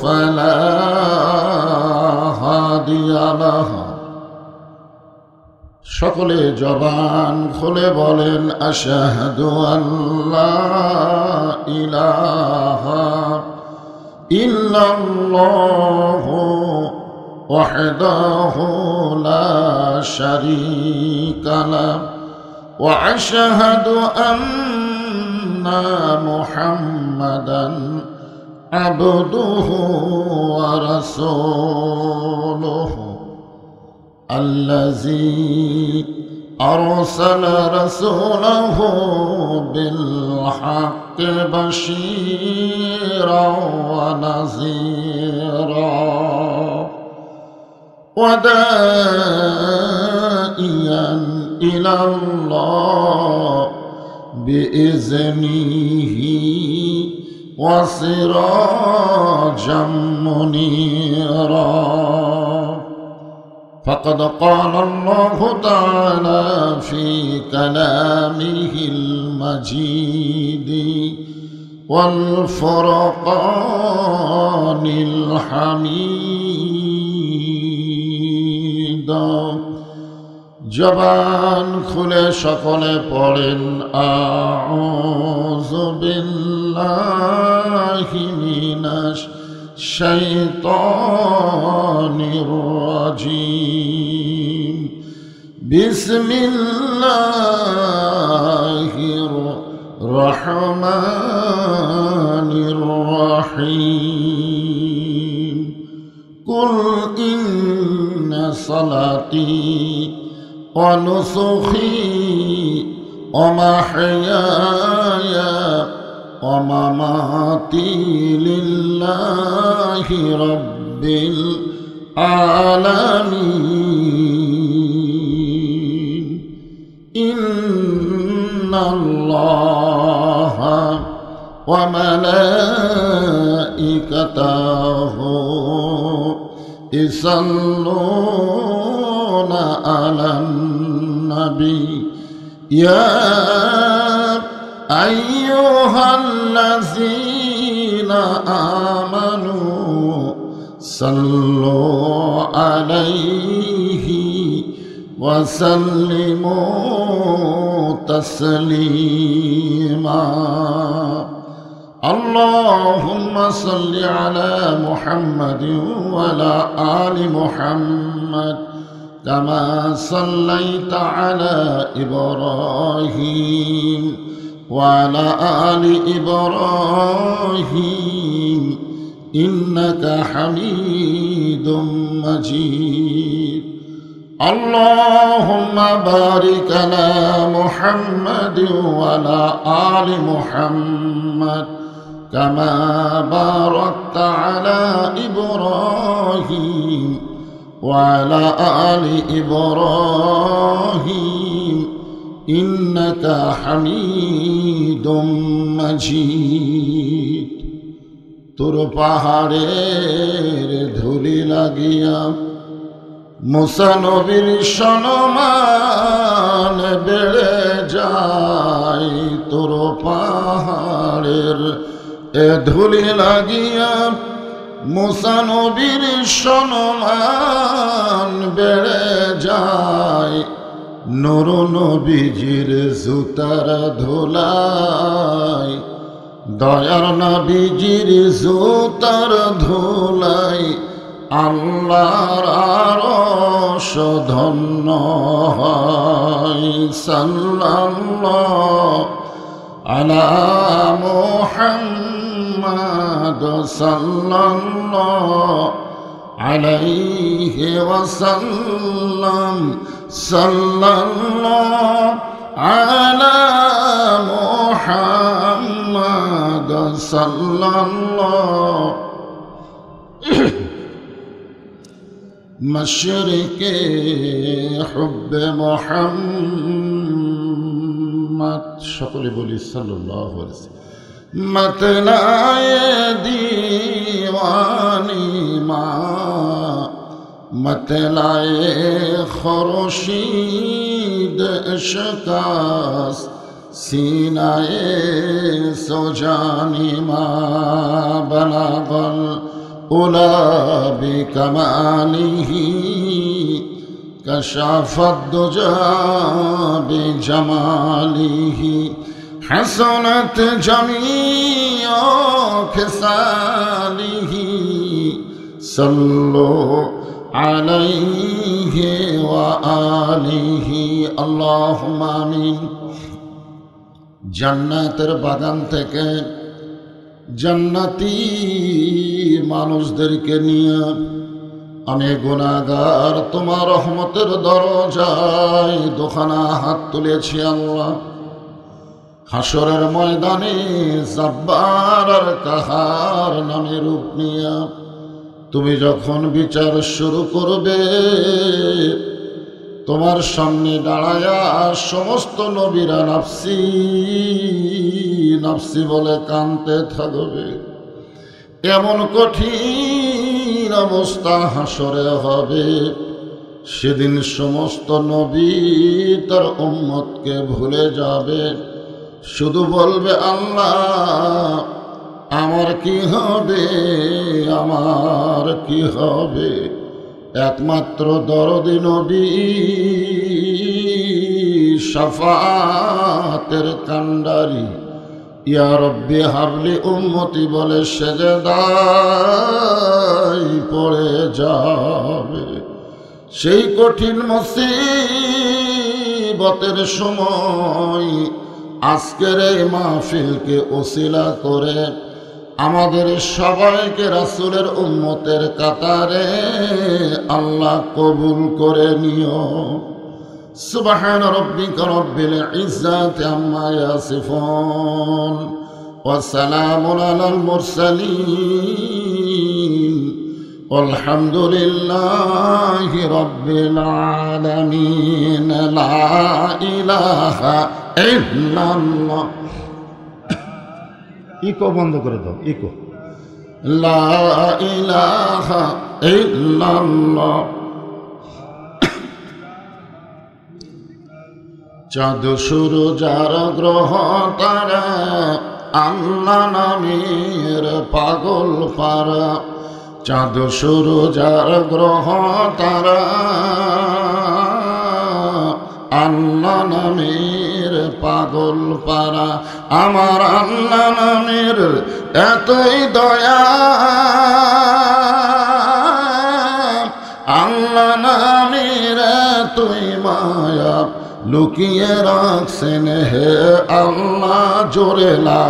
فلا هادي له। সকলে জবান খুলে বলেন আশহাদু আল্লা ইলাহা ইল্লাল্লাহু وحده لا شريك له وأشهد أن محمدا عبده ورسوله الذي أرسل رسوله بالحق بشيرا ونذيرا وداعيا إلى الله بإذنه وسراجا منيرا. فقد قال الله تعالى في كلامه المجيد والفرقان الحميد. জবান খুলে সকলে পড়েন আউযু বিল্লাহি মিনাশ শাইতানির রাজিম। বিসমিল্লাহির রহমানির রহিম। কুল ইন্না সালাতি ওয়া নুসুখি ومحياي ومماتي لله رب العالمين إن الله وملائكته يصلون على النبي يا أيها الذين آمنوا صلوا عليه وسلموا تسليما اللهم صل على محمد وعلى آل محمد كما صليت على إبراهيم وعلى آل إبراهيم إنك حميد مجيد اللهم بارك على محمد وعلى آل محمد كما باركت على إبراهيم وعلى آل إبراهيم إنك حميد مجيد তোর পাহাড়ের ধুলি লাগিয়া মুসা নবীর সম্মান বেড়ে যায় তোর পাহাড়ের ধুলি লাগিয়া মুসা নবীর সম্মান বেড়ে যায় নূর নবীজির জুতার ধুলাই দয়ার নবীজির জুতার ধুলাই আল্লাহর আরশ ধন্য হয় সাল্লাল্লাহু আলা মুহাম্মাদ সাল্লাল্লাহু আলাইহি ওয়াসাল্লাম সাল্লাল্লাহু আলা মুহাম্মাদ সাল্লাল্লাহু মশরিকে হুব্বে মুহাম্মদ সকলে বলি সাল্লাল্লাহু আলাইহি ওয়াসাল্লাম मतलाए दीवानी माँ मतलाए खुर्शीद इश्क़ास सीनाए सुजानी माँ बलागल उला बिकमालिही कशाफत दुजा बिजमालिही حسنت جميع خصاله صلوا عليه وآله اللهم آمين জান্নাতের বাগান থেকে জান্নাতি মানুষদেরকে নিয়ে আমি গুনাহগার তোমার রহমতের দরজায় দুখানা হাত তুলেছি আল্লাহ হাসরের ময়দানে জব্বার আর কাহার নামে রূপ নিয়া তুমি যখন বিচার শুরু করবে তোমার সামনে দাঁড়ায়া সমস্ত নবীরা নাফসি নাফসি বলে কাঁদতে থাকবে এমন কঠিন অবস্থা হাসরে হবে সেদিন সমস্ত নবী তার উম্মতকে ভুলে যাবে শুধু বলবে আল্লাহ আমার কি হবে আমার কি হবে একমাত্র দরদি নবী শাফাতের কান্ডারি ইয়া রব্বি হাবলি উম্মতি বলে সেজদায় পড়ে যাবে সেই কঠিন মুসিবতের সময় আজকের এই মাহফিলকে ওসিলা করে আমাদের সবাইকে রাসূলের উম্মতের কাতারে আল্লাহ কবুল করে নিও সুবহানা রাব্বিকা রাব্বিল ইজ্জাতি আম্মা ইয়াসিফুন ওয়া সালামুন আলাল মুরসালিন والحمد لله رب العالمين لا إله إلا الله ইকো বন্ধ করে দাও ইকো লা ইলাহা ইল্লাল্লাহ চাঁদ সূরজ আর গ্রহ তারা আল্লাহ নামের পাগল পারা চাঁদ সূরজ আর গ্রহ তারা আল্লাহ নামের পাগল পারা আমার আল্লাহ নামের এতই দয়া আল্লাহ নামের এতই মায়া লুকিয়ে রাখছেন হে আল্লাহ জোরে লা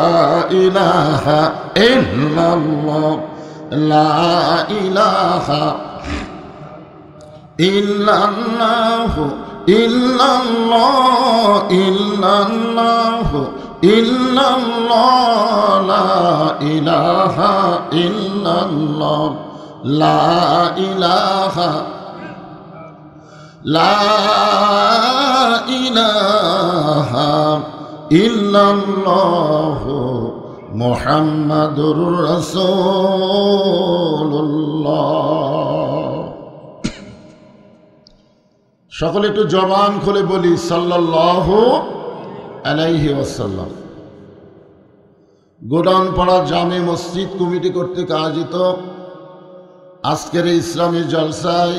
ইলাহা ইল্লাল্লাহ লা ইলাহা ইল্লাল্লাহ ইল্লাল্লাহ ইল্লাল্লাহ ইল্লাল্লাহ লা ইলাহা ইল্লাল্লাহ লা ইলাহা লা ইলাহা ইল্লাল্লাহ মুহাম্মাদুর রাসূলুল্লাহ। সকলে একটু জবান খুলে বলি সাল্লাল্লাহু আলাইহি ওয়াসাল্লাম। গোডাউনপাড়া জামে মসজিদ কমিটি কর্তৃক আয়োজিত আজকের এই ইসলামী জলসায়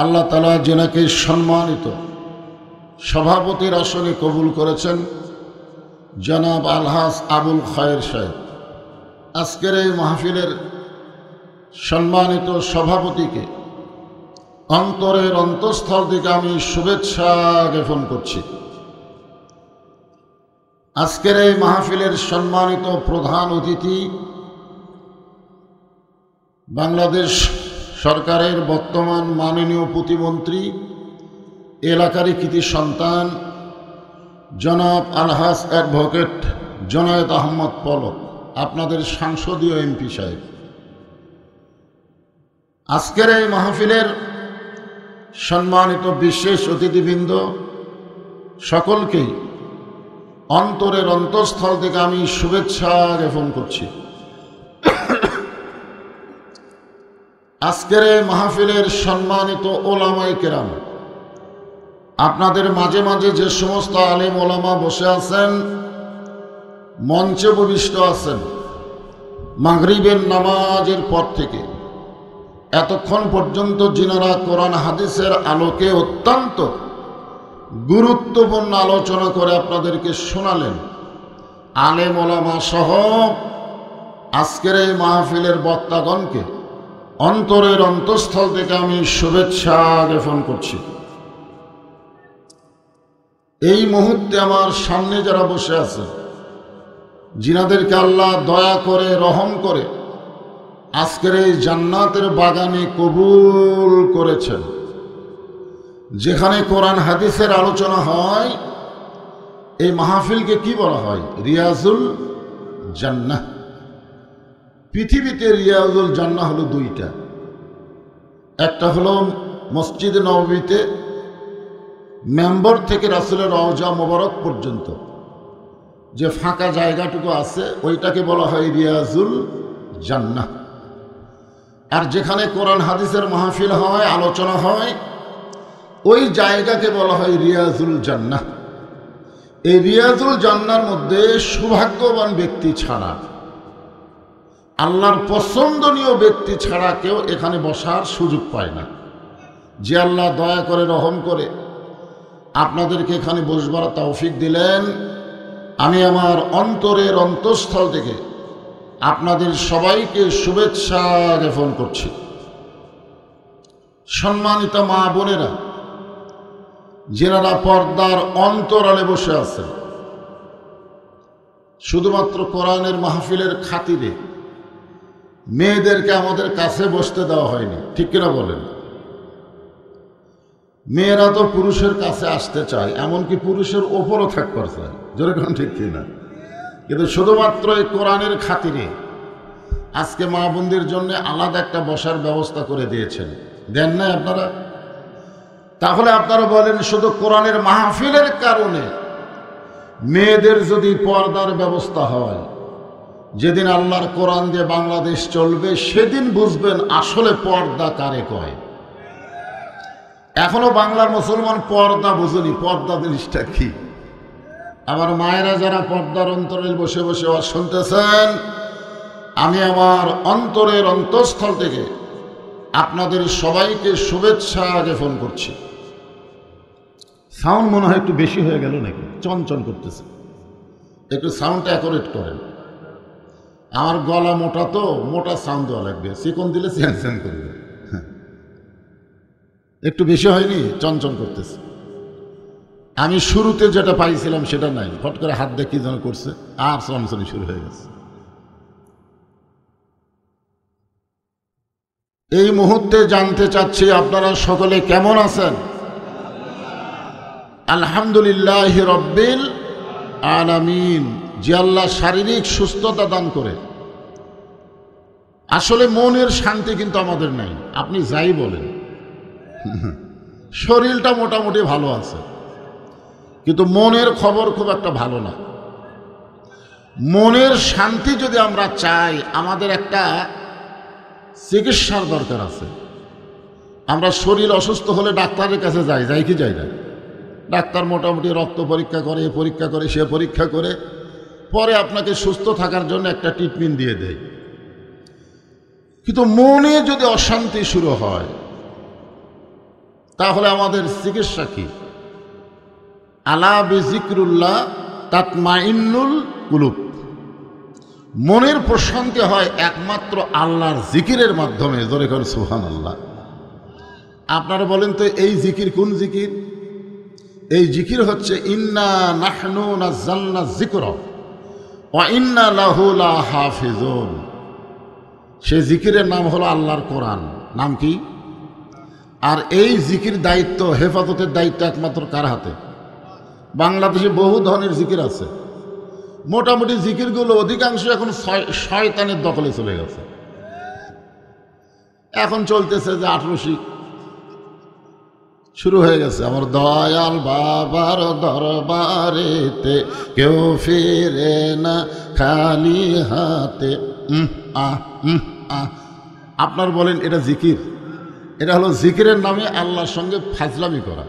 আল্লাহ তাআলা যেনাকে সম্মানিত সভাপতির আসনে কবুল করেছেন জনাব আলহাজ আবুল খায়ের সাহেব, আজকের এই মাহফিলের সম্মানিত সভাপতিকে অন্তরের অন্তঃস্থল থেকে আমি শুভেচ্ছা জ্ঞাপন করছি। আজকের এই মাহফিলের সম্মানিত প্রধান অতিথি বাংলাদেশ সরকারের বর্তমান মাননীয় প্রতিমন্ত্রী, এলাকারই কৃতি সন্তান জনাব আলহাজ অ্যাডভোকেট জনায়েত আহমদ পলক, আপনাদের সংসদীয় এমপি সাহেব। আজকের এই মাহফিলের সম্মানিত বিশেষ অতিথিবৃন্দ, সকলকেই অন্তরের অন্তঃস্থল থেকে আমি শুভেচ্ছা জ্ঞাপন করছি। আজকের এই মাহফিলের সম্মানিত ওলামায়ে কেরাম, আপনাদের মাঝে মাঝে যে সমস্ত আলেম ওলামা বসে আছেন, মঞ্চে উপবিষ্ট আছেন, মাগরিবের নামাজের পর থেকে এতক্ষণ পর্যন্ত যিনারা কোরআন হাদিসের আলোকে অত্যন্ত গুরুত্বপূর্ণ আলোচনা করে আপনাদেরকে শোনালেন, আলেম ওলামা সহ আজকের এই মাহফিলের বক্তাগণকে অন্তরের অন্তঃস্থল থেকে আমি শুভেচ্ছা জ্ঞাপন করছি। এই মুহূর্তে আমার সামনে যারা বসে আছে, যিনাদেরকে আল্লাহ দয়া করে রহম করে আজকের এই জান্নাতের বাগানে কবুল করেছেন, যেখানে কোরআন হাদিসের আলোচনা হয়, এই মাহফিলকে কি বলা হয়? রিয়াজুল জান্নাহ। পৃথিবীতে রিয়াজুল জান্নাহ হলো দুইটা, একটা হলো মসজিদ নববীতে মেম্বর থেকে রাসূলের রওজা মোবারক পর্যন্ত যে ফাঁকা জায়গাটুকু আছে ওইটাকে বলা হয় রিয়াজুল জান্নাহ। আর যেখানে কোরআন হাদিসের মাহফিল হয়, আলোচনা হয়, ওই জায়গাকে বলা হয় রিয়াজুল জান্নাহ। এই রিয়াজুল জান্নার মধ্যে সৌভাগ্যবান ব্যক্তি ছাড়া, আল্লাহর পছন্দনীয় ব্যক্তি ছাড়া কেউ এখানে বসার সুযোগ পায় না। যে আল্লাহ দয়া করে রহম করে আপনাদেরকে এখানে বসবার তৌফিক দিলেন, আমি আমার অন্তরের অন্তঃস্থল থেকে আপনাদের সবাইকে শুভেচ্ছা জ্ঞাপন করছি। সম্মানিত মা বোনেরা, যেনারা পর্দার অন্তরালে বসে আছেন, শুধুমাত্র কোরআনের মাহফিলের খাতিরে মেয়েদেরকে আমাদের কাছে বসতে দেওয়া হয়নি, ঠিক কিনা বলেন? মেয়েরা তো পুরুষের কাছে আসতে চায়, এমনকি পুরুষের ওপরও থাকবার চায়, যেরকম ঠিক কিনা। কিন্তু শুধুমাত্র এই কোরআনের খাতিরে আজকে মা বোনদের জন্য আলাদা একটা বসার ব্যবস্থা করে দিয়েছেন, দেন নাই আপনারা? তাহলে আপনারা বলেন, শুধু কোরআনের মাহফিলের কারণে মেয়েদের যদি পর্দার ব্যবস্থা হয়, যেদিন আল্লাহর কোরআন দিয়ে বাংলাদেশ চলবে সেদিন বুঝবেন আসলে পর্দা কারে কয়। এখনো বাংলার মুসলমান পর্দা বুঝেনি, পর্দা জিনিসটা কি। আমার মায়েরা যারা পর্দার অন্তরে বসে বসে শুনতেছেন, আমি আমার অন্তরের অন্তঃস্থল থেকে আপনাদের সবাইকে শুভেচ্ছা জ্ঞাপন করছি। সাউন্ড মনে হয় একটু বেশি হয়ে গেল নাকি, চঞ্চল করতেছে, একটু সাউন্ডটা অ্যাকোরেট করেন। আমার গলা মোটা তো, মোটা সাউন্ড দেওয়া লাগবে, চিকন দিলে স্যান করবে। একটু বেশি হয়নি, চঞ্চল করতেছে। আমি শুরুতে যেটা পাইছিলাম সেটা নাই, ফট করে হাত দিয়ে কি যেন করছে, আর চঞ্চলি শুরু হয়ে গেছে। এই মুহূর্তে জানতে চাচ্ছি আপনারা সকলে কেমন আছেন? আলহামদুলিল্লাহ রব্বিল আলামিন। যে আল্লাহ শারীরিক সুস্থতা দান করে, আসলে মনের শান্তি কিন্তু আমাদের নাই। আপনি যাই বলেন, শরীরটা মোটামুটি ভালো আছে, কিন্তু মনের খবর খুব একটা ভালো না। মনের শান্তি যদি আমরা চাই, আমাদের একটা চিকিৎসার দরকার আছে। আমরা শরীর অসুস্থ হলে ডাক্তারের কাছে যাই কি যাই না? ডাক্তার মোটামুটি রক্ত পরীক্ষা করে, সে পরীক্ষা করে পরে আপনাকে সুস্থ থাকার জন্য একটা ট্রিটমেন্ট দিয়ে দেয়। কিন্তু মনে যদি অশান্তি শুরু হয়, তাহলে আমাদের চিকিৎসা কি? আলা বিযিকরুল্লাহ তাতমাইন্নুল কুলুব। মনের প্রশান্তি হয় একমাত্র আল্লাহর জিকিরের মাধ্যমে। জোরে করে সুবহানাল্লাহ। আপনারা বলেন তো, এই জিকির কোন জিকির? এই জিকির হচ্ছে ইন্না নাহনু নাযালনা যিকরা ওয়া ইন্না লাহু লাহাফিজুন। সেই জিকিরের নাম হলো আল্লাহর কোরআন। নাম কি? আর এই জিকির দায়িত্ব, হেফাজতের দায়িত্ব একমাত্র কার হাতে? বাংলাদেশে বহু ধরনের জিকির আছে, মোটামুটি জিকিরগুলো অধিকাংশ এখন শয়তানের দখলে চলে গেছে। এখন চলতেছে যে 18 শুরু হয়ে গেছে, আমার দয়াল বাবার দরবারেতে কেউ ফিরে না খালি হাতে। আপনার বলেন এটা জিকির? এটা হলো জিকিরের নামে আল্লাহর সঙ্গে ফাজলামি করা।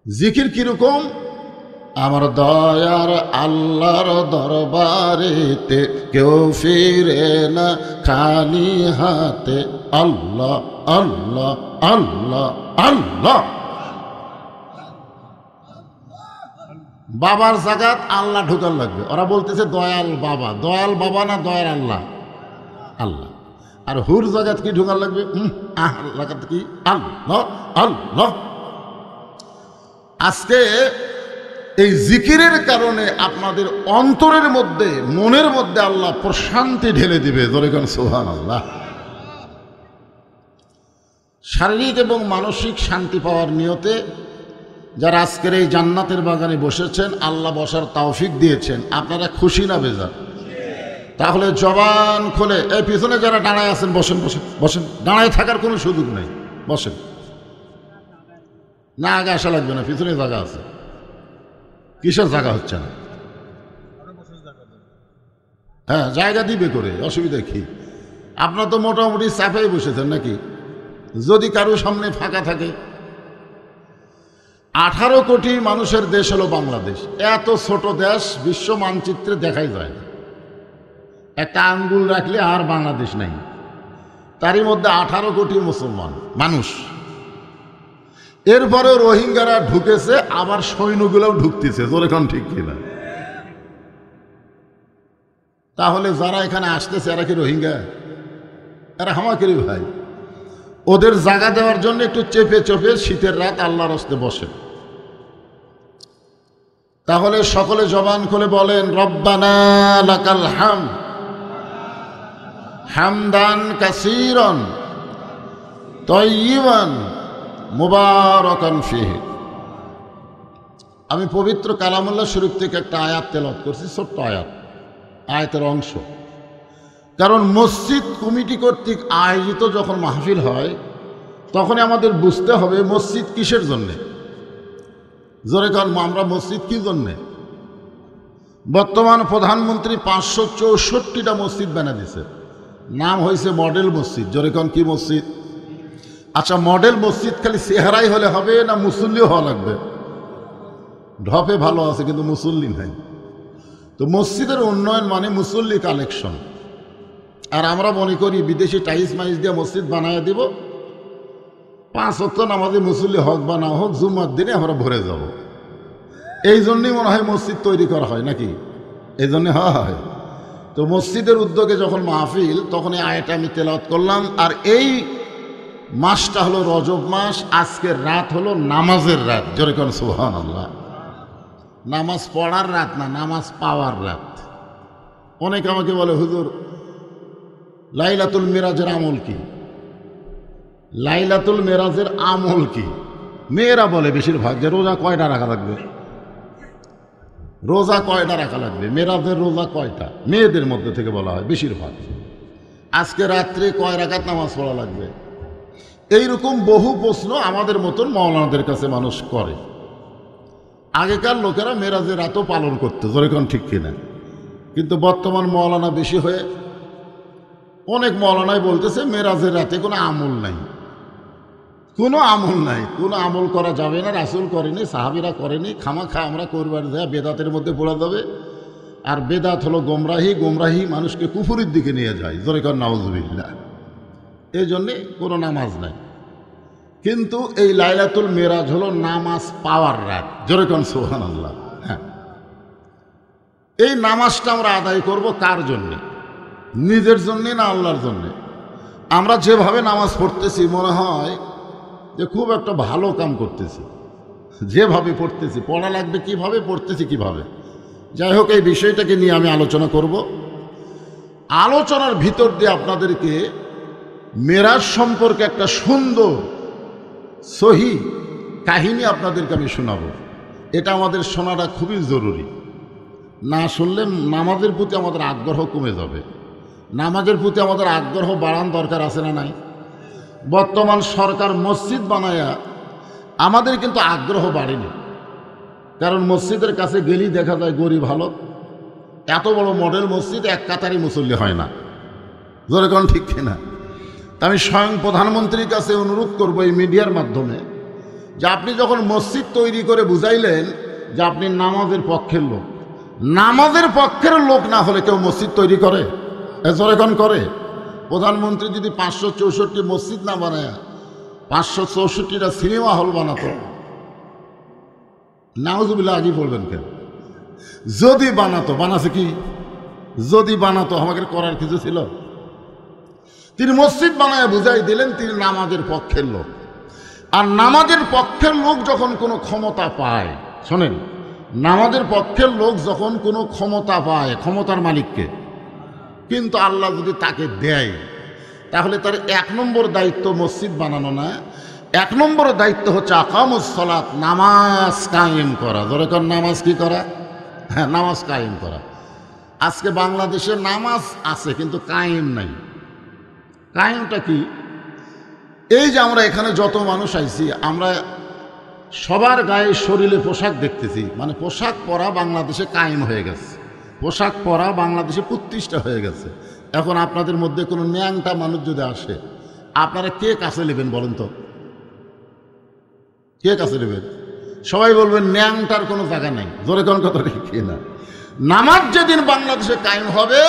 জিকির কিরকম? আমার দয়ার আল্লাহর দরবারেতে কেউ ফিরে না খালি হাতে। আল্লাহ আল্লাহ আল্লাহ আল্লাহ। বাবার জাগাত আল্লাহ ঢুকার লাগবে। ওরা বলতেছে দয়াল বাবা। দয়াল বাবা না দয়াল আল্লাহ? আল্লাহ। আর হুর জাগাত কি ঢুকার লাগবে? লাগাত কি? আল্লাহ আল্লাহ। আজকে এই জিকিরের কারণে আপনাদের অন্তরের মধ্যে, মনের মধ্যে আল্লাহ প্রশান্তি ঢেলে দিবে। জোরে কোন সুবহানাল্লাহ। শারীরিক এবং মানসিক শান্তি পাওয়ার নিয়তে যারা আজকের এই জান্নাতের বাগানে বসেছেন, আল্লাহ বসার তৌফিক দিয়েছেন, আপনারা খুশি না বেজার? তাহলে জবান খুলে, এই পিছনে যারা দাঁড়ায় আছেন বসেন, বসেন বসেন। দাঁড়ায় থাকার কোনো সুযোগ নেই, বসেন। না আগে আসা লাগবে না, পিছনে জায়গা আছে। কিসের জায়গা হচ্ছে না? হ্যাঁ, জায়গা দিবে করে, অসুবিধা কি? আপনারা তো মোটামুটি চাপেই বসেছেন নাকি? যদি কারো সামনে ফাঁকা থাকে। 18 কোটি মানুষের দেশ হলো বাংলাদেশ। এত ছোট দেশ, বিশ্ব মানচিত্রে দেখাই যায় না। একটা আঙ্গুল রাখলে আর বাংলাদেশ নাই। তারই মধ্যে 18 কোটি মুসলমান মানুষ। এরপরেও রোহিঙ্গারা ঢুকেছে, আবার সৈন্যগুলোও ঢুকতেছে। জোরে কোন ঠিক কিনা? তাহলে যারা এখানে আসতেছে এরা কি রোহিঙ্গা? এরা হামাকেরি ভাই। ওদের জায়গা দেওয়ার জন্য একটু চেপে চেপে শীতের রাত আল্লাহর হস্তে বসে। তাহলে সকলে জবান খুলে বলেন, রব্বানা লাকাল হামদ হামদান কাসীরান তাইয়িবান মুবারাকান ফীহি। আমি পবিত্র কালামুল্লাহ শরীফ থেকে একটা আয়াত তেলাওয়াত করছি, ছোট্ট আয়াতের অংশ। কারণ মসজিদ কমিটি কর্তৃক আয়োজিত যখন মাহফিল হয় তখনই আমাদের বুঝতে হবে মসজিদ কিসের জন্যে। জোরে কারণ আমরা মসজিদ কি জন্যে? বর্তমান প্রধানমন্ত্রী 564টা মসজিদ বানিয়ে দিছে, নাম হয়েছে মডেল মসজিদ। জোরে কারণ কি মসজিদ? আচ্ছা, মডেল মসজিদ খালি চেহারাই হলে হবে না মুসল্লিও হওয়া লাগবে? ঢপে ভালো আছে কিন্তু মুসল্লি নাই। তো মসজিদের উন্নয়ন মানে মুসল্লি কালেকশন। আর আমরা মনে করি বিদেশি টাইলস মাইস দিয়ে মসজিদ বানায় দিব, 5 ওয়াক্ত নামাজে মুসল্লি হোক বা না হোক জুম্মার দিনে আমরা ভরে যাব। এই জন্যই মনে হয় মসজিদ তৈরি করা হয় নাকি? এই জন্যে হয়। তো মসজিদের উদ্যোগে যখন মাহফিল তখন এই আয়াতটা আমি তেলাওয়াত করলাম। আর এই মাসটা হলো রজব মাস, আজকের রাত হলো নামাজের রাত। জোরে কোন সুবহানাল্লাহ। নামাজ পড়ার রাত না, নামাজ পাওয়ার রাত। অনেকে আমাকে বলে, হুজুর লাইলাতুল মিরাজের আমল কি? লাইলাতুল মিরাজের আমল কি? মেয়েরা বলে বেশিরভাগ যে রোজা কয়টা রাখা লাগবে, রোজা কয়টা রাখা লাগবে, মিরাজের রোজা কয়টা? মেয়েদের মধ্যে থেকে বলা হয় বেশিরভাগ। আজকে রাত্রে কয় রাকাত নামাজ পড়া লাগবে? এইরকম বহু প্রশ্ন আমাদের মতন মাওলানাদের কাছে মানুষ করে। আগেকার লোকেরা মেরাজের রাতও পালন করতে, যেরকম ঠিক কিনা? কিন্তু বর্তমান মাওলানা বেশি হয়ে অনেক মাওলানাই বলতেছে মেরাজের রাতে কোনো আমল নাই, কোনো আমল নাই, কোনো আমল করা যাবে না। রাসূল করেনি, সাহাবীরা করেনি, খামাখা আমরা করবার যায় বেদাতের মধ্যে পড়া যাবে। আর বেদাত হলো গোমরাহি, গোমরাহি মানুষকে কুফুরির দিকে নিয়ে যায়। যেরকম নাউজুবিল্লাহ। এই জন্যে কোনো নামাজ নাই। কিন্তু এই লাইলাতুল মিরাজ হলো নামাজ পাওয়ার রাত। যেরকম সুবহানাল্লাহ। হ্যাঁ, এই নামাজটা আমরা আদায় করব কার জন্যে? নিজের জন্যে না আল্লাহর জন্যে? আমরা যেভাবে নামাজ পড়তেছি মনে হয় যে খুব একটা ভালো কাম করতেছি। যেভাবে পড়তেছি, পড়া লাগবে কিভাবে, পড়তেছি কিভাবে। যাই হোক, এই বিষয়টাকে নিয়ে আমি আলোচনা করব। আলোচনার ভিতর দিয়ে আপনাদেরকে মেরাজ সম্পর্কে একটা সুন্দর সহি কাহিনী আপনাদেরকে আমি শোনাবো। এটা আমাদের শোনাটা খুবই জরুরি। না শুনলে নামাজের প্রতি আমাদের আগ্রহ কমে যাবে। নামাজের প্রতি আমাদের আগ্রহ বাড়ান দরকার আছে না নাই? বর্তমান সরকার মসজিদ বানায়া আমাদের কিন্তু আগ্রহ বাড়েনি। কারণ মসজিদের কাছে গেলেই দেখা যায় গরিব ভালো, এত বড় মডেল মসজিদ এক কাতারই মুসল্লি হয় না। যেরকম ঠিক কিনা? তা আমি স্বয়ং প্রধানমন্ত্রীর কাছে অনুরোধ করব এই মিডিয়ার মাধ্যমে যে আপনি যখন মসজিদ তৈরি করে বুঝাইলেন যে আপনি নামাজের পক্ষের লোক, নামাজের পক্ষের লোক না হলে কেউ মসজিদ তৈরি করে? যেরকম করে। প্রধানমন্ত্রী যদি 564 মসজিদ না বানায় 564টা সিনেমা হল বানাতো, নাউজুবিল্লাহ আগে পড়বেন কেন? যদি বানাতো, বানাছে কি? যদি বানাতো আমাদের করার কিছু ছিল? তিনি মসজিদ বানায় বুঝাই দিলেন তিনি নামাজের পক্ষের লোক। আর নামাজের পক্ষের লোক যখন কোনো ক্ষমতা পায়, শোনেন, নামাজের পক্ষের লোক যখন কোনো ক্ষমতা পায়, ক্ষমতার মালিককে, কিন্তু আল্লাহ যদি তাকে দেয় তাহলে তার 1 নম্বর দায়িত্ব মসজিদ বানানো না, 1 নম্বর দায়িত্ব হচ্ছে আকামুস সালাত, নামাজ কায়েম করা। যেরকম নামাজ কি করা? হ্যাঁ, নামাজ কায়েম করা। আজকে বাংলাদেশে নামাজ আছে কিন্তু কায়েম নাই। কায়েমটা কি? এই যে আমরা এখানে যত মানুষ আইছি, আমরা সবার গায়ে শরীরে পোশাক দেখতেছি, মানে পোশাক পরা বাংলাদেশে কায়েম হয়ে গেছে, পোশাক পরা বাংলাদেশে প্রতিষ্ঠা হয়ে গেছে। এখন আপনাদের মধ্যে কোনো ন্যাংটা মানুষ যদি আসে, আপনারা কে কাছে নেবেন বলেন তো? কে কাছে নেবেন? সবাই বলবেন ন্যাংটার কোনো জায়গা নেই। জোরে কোন কথা ঠিক না? নামাজ যেদিন বাংলাদেশে কায়েম হবে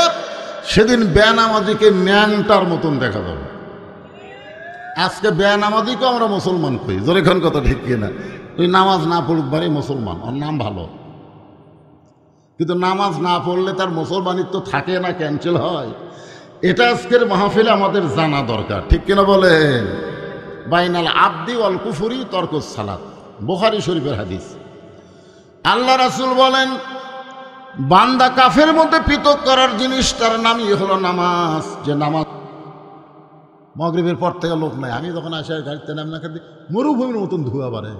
সেদিন বেনামাজিকে ন্যাংটার মতন দেখা যাবে। আজকে বেনামাজিকেও আমরা মুসলমান কই। জোরে কোন কথা ঠিক না? তুই নামাজ না পড়ুক বারে মুসলমান, ওর নাম ভালো। কিন্তু নামাজ না পড়লে তার মুসলমানিত্ব থাকে না, ক্যান্সেল হয়। এটা আজকের মাহফিলে আমাদের জানা দরকার, ঠিক কিনা বলেন? বাইনাল আবদি ওয়াল কুফরি তরকুস সালাত, বুখারী শরীফের হাদিস। আল্লাহ রাসূল বলেন, বান্দা কাফের মধ্যে পৃথক করার জিনিস তার নামই হলো নামাজ। যে নামাজ মাগরিবের পর থেকে লোক নাই। আমি যখন আসে গাড়িতে নাম না খেতে মরুভূমির মতন ধোঁয়া বাড়ে,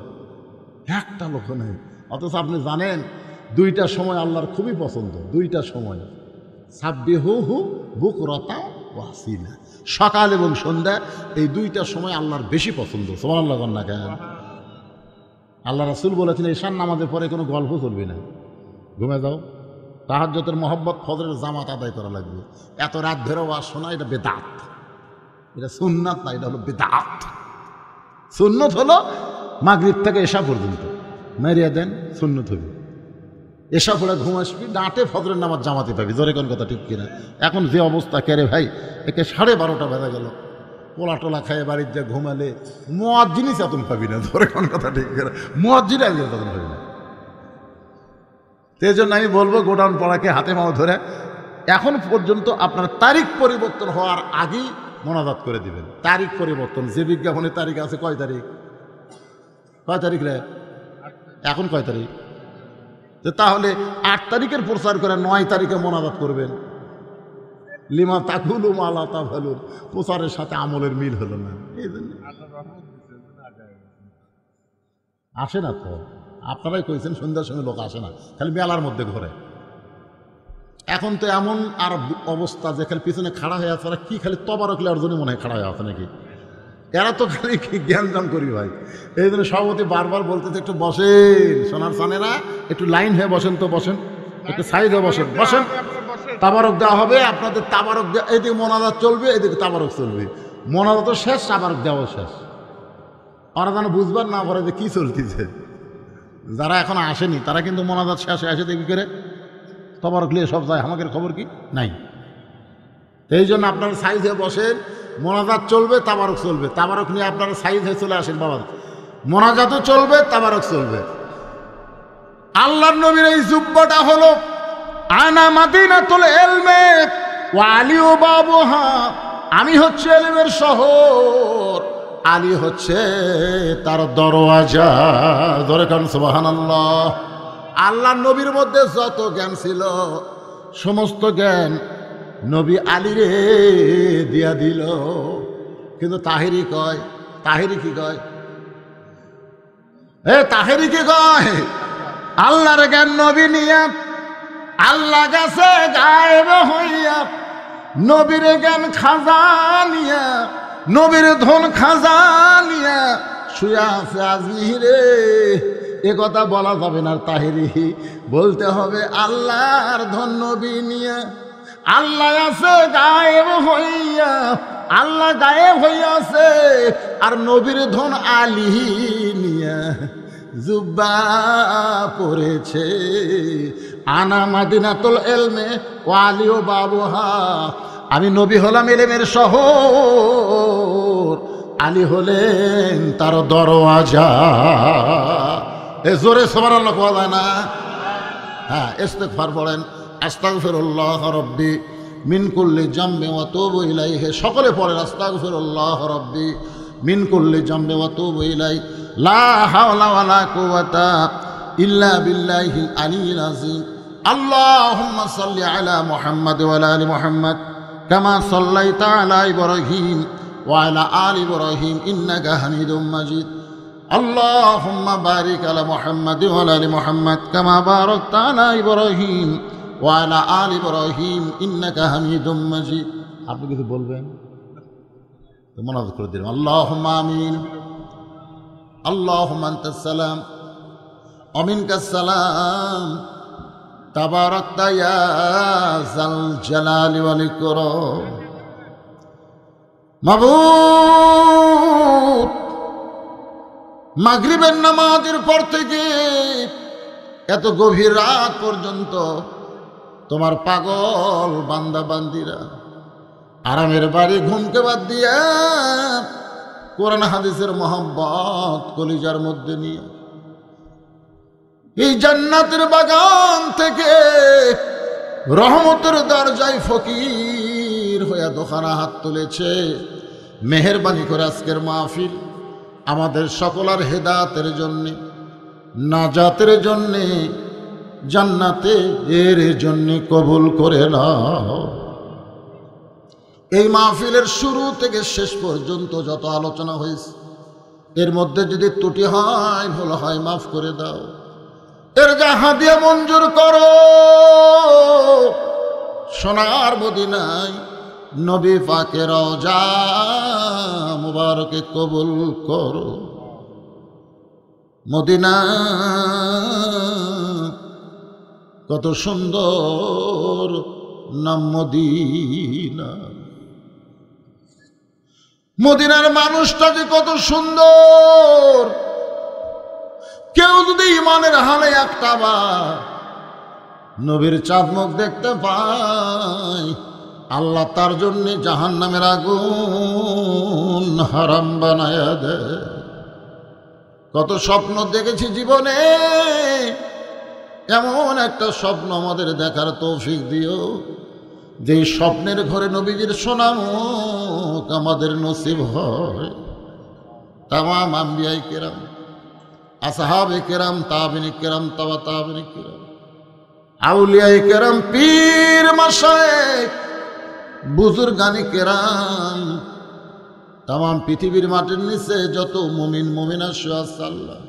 একটা লোক নেই। অথচ আপনি জানেন দুইটা সময় আল্লাহর খুবই পছন্দ, দুইটা সময় সাব্বিহু বুকরাতা ওয়া আসিলা, সকাল এবং সন্ধ্যা, এই দুইটা সময় আল্লাহর বেশি পছন্দ। সুবহানাল্লাহ না কেন? আল্লাহ রাসূল বলেছেন ঈশার নামাজের পরে কোনো গল্প চলবে না, ঘুমে যাও। তাহাজ্জুদের মহব্বত ফজরের জামাত আদায় করা লাগবে। এত রাত ধরে ওয়াজ শোনা এটা বেদাত, এটা সুন্নাত না, এটা হলো বেদাত। সুন্নত হলো মাগরিব থেকে এশা পর্যন্ত মেরিয়া দেন, সুন্নত হবে। এসা পড়ে ঘুম আসবি, ডাঁটে ফজরের নামাজ জামাতে পাবি। জোরে কোন কথা ঠিক কিনা? এখন যে অবস্থা কেরে ভাই, একে 12:30 বেজে গেল, পোলা টোলা খাইয়ে বাড়ির যা ঘুমালে মুয়াজ্জিনই চেতন পাবি না। জোরে কোন কথা ঠিক কিনা? মুয়াজ্জিনই একজন চেতন পাবি না। সেই জন্য আমি বলবো গোডাউন পাড়াকে হাতে মাও ধরে এখন পর্যন্ত আপনার তারিখ পরিবর্তন হওয়ার আগেই মোনাজাত করে দিবেন। তারিখ পরিবর্তন, যে বিজ্ঞাপনের তারিখ আছে, কয় তারিখ? কয় তারিখ রে? এখন কয় তারিখ? তাহলে 8 তারিখের প্রচার করে 9 তারিখে মোনাজাত করবেন। লিমা তাকুলু মা লা তাফালুন, প্রচারের সাথে আমলের মিল হলো না। এই জন্য আসে না তো, আপনারাই কইছেন সন্ধ্যার সময় লোক আসে না, খালি মেলার মধ্যে ঘরে। এখন তো এমন আর অবস্থা যে খালি পিছনে খাড়া হয়ে আছে, কি খালি তবারক লেওয়ার জন্য মনে হয় খাড়া হয়ে আছে নাকি? এরা তো খালি জ্ঞানজাম করি ভাই। এই জন্য সভাপতি বারবার বলতেছে একটু বসেন, সোনার সানেরা একটু লাইন হয়ে বসেন, তো বসেন, একটু সাইড হয়ে বসেন, বসেন। তাবারক দেওয়া হবে আপনাদের, তাবারক দেওয়া, এদিকে মোনাজাত চলবে, এদিকে তাবারক চলবে। মোনাজাত শেষ, তাবারক দেওয়া শেষ। ওরা যেন বুঝবার না পারে যে কী চলতেছে। যারা এখন আসেনি তারা কিন্তু মোনাজাত শেষে আসে দেখি করে তাবারক নিয়ে সব যায়, আমাদের খবর কি নাই। এই জন্য আপনারা সাইড হয়ে বসেন, মোনাজাত চলবে, তাবারক চলবে। তাবারক নিয়ে আপনারা সাইড হয়ে চলে আসেন বাবা, মোনাজাতও চলবে, তাবারক চলবে। আল্লাহর নবীর এই জুব্বাটা হলো আনা মাদিনাতুল ইলমি ওয়া আলিউ বাবুহা, আমি হচ্ছে ইলমের শহর, আলী হচ্ছে তার দরওয়াজা। ধরে কারণ সুবহানাল্লাহ। আল্লাহর নবীর মধ্যে যত জ্ঞান ছিল সমস্ত জ্ঞান নবী আলীরে দিয়া দিল। কিন্তু তাহেরি কয়, তাহেরি কি কয়? তাহেরি কি কয়? আল্লাহর জ্ঞান নবী নিয়া আল্লাহ গেছে গায়েব হইয়া, নবীর জ্ঞান খাজানিয়া, নবীর ধন খাজানিয়া শুয়া আছে আজমিরে। এ কথা বলা যাবে না তাহেরি, বলতে হবে আল্লাহর ধন নবী নিয়া। আল্লাহ আছে গায়েব হইয়া, আল্লাহ গায়েব হইয়াছে, আর নবীর ধন আলী নিয়া জুব্বা পড়েছে। আনা মাদিনাতুল ইলমি ওয়া আলিউ বাবুহা, আমি নবী হলাম ইলমের শহর, আলী হলেন তার দরওয়াজা। এ জোরে সুবহানাল্লাহ বলা যায় না? হ্যাঁ, ইস্তিগফার পড়েন, আস্তাগফিরুল্লাহ রাব্বি মিন কুল্লি জামবি ওয়া তুবু ইলাইহি। সকলে পড়েন আস্তাগফিরুল্লাহ রাব্বি মিন কুল্লি জামবি ওয়া তুবু ইলাইহি, লা হাওলা ওয়ালা কুওয়াতা ইল্লা বিল্লাহিল আলিয়্যিল আযীম। আল্লাহুম্মা সাল্লি আলা মুহাম্মাদ ওয়া আলা আলি মুহাম্মাদ কামা সাল্লাইতা আলা ইব্রাহিম ওয়া আলা আলি ইব্রাহিম ইন্নাকা হামিদুম মাজিদ। আল্লাহুম্মা বারিক আলা মুহাম্মাদ ওয়া আলা আলি মুহাম্মাদ কামা বারাকতা আলা ইব্রাহিম ওয়া আলা আলি ইব্রাহিম ইন্নাকা হামিদুম মাজিদ। আপনি কিছু বলবেন তো মোনাজাত করে দিলাম। আল্লাহুম্মা আমিন। আল্লাহুম্মা আনতাস সালাম ওয়া মিনকাস সালাম, তাবারাকতা ইয়া যাল জালালি ওয়াল ইকরাম। মাবুদ, মাগরিবের নামাজের পর থেকে এত গভীর রাত পর্যন্ত তোমার পাগল বান্দা বান্দিরা আরামের বাড়ি ঘুমকে বাদ দিয়া কোরআন হাদিসের মহব্বত কলিজার মধ্যে নিয়ে এই জান্নাতের বাগান থেকে রহমতের দরজায় ফকির হইয়া দোকানা হাত তুলেছে। মেহেরবানি করে আজকের মাহফিল আমাদের সকলের হেদায়েতের জন্যে, নাজাতের জন্যে, জান্নাতে এর জন্যে কবুল করে নাও। এই মাহফিলের শুরু থেকে শেষ পর্যন্ত যত আলোচনা হয়েছে এর মধ্যে যদি ত্রুটি হয় ভুল হয় মাফ করে দাও, এর যা হাদিয়া মঞ্জুর করো, সোনার মদিনায় নবী পাকের রওজা মুবারকে কবুল করো। মদিনা কত সুন্দর নাম মদিনা, মদিনার মানুষটা যে কত সুন্দর। কেউ যদি ইমানের হালে একটা বার নবীর চাঁদ মুখ দেখতে পায়, আল্লাহ তার জন্য জাহান্নামের আগুন হারাম বানায়া দেয়। কত স্বপ্ন দেখেছি জীবনে, এমন একটা স্বপ্ন আমাদের দেখার তৌফিক দিও যে স্বপ্নের ঘরে নবীজির সুনামুখ আমাদের নসিব হয়। তামাম আম্বিয়াই কেরাম, আসহাবে কেরাম, তাবিনী কেরাম, তাবা তাবিনী কেরাম, আউলিয়ায়ে কেরাম, পীর মাশায়েখ, বুজুর্গানি কেরাম, তামাম পৃথিবীর মাটির নিচে যত মুমিন মুমিনা শুয়ে আছে আল্লাহ,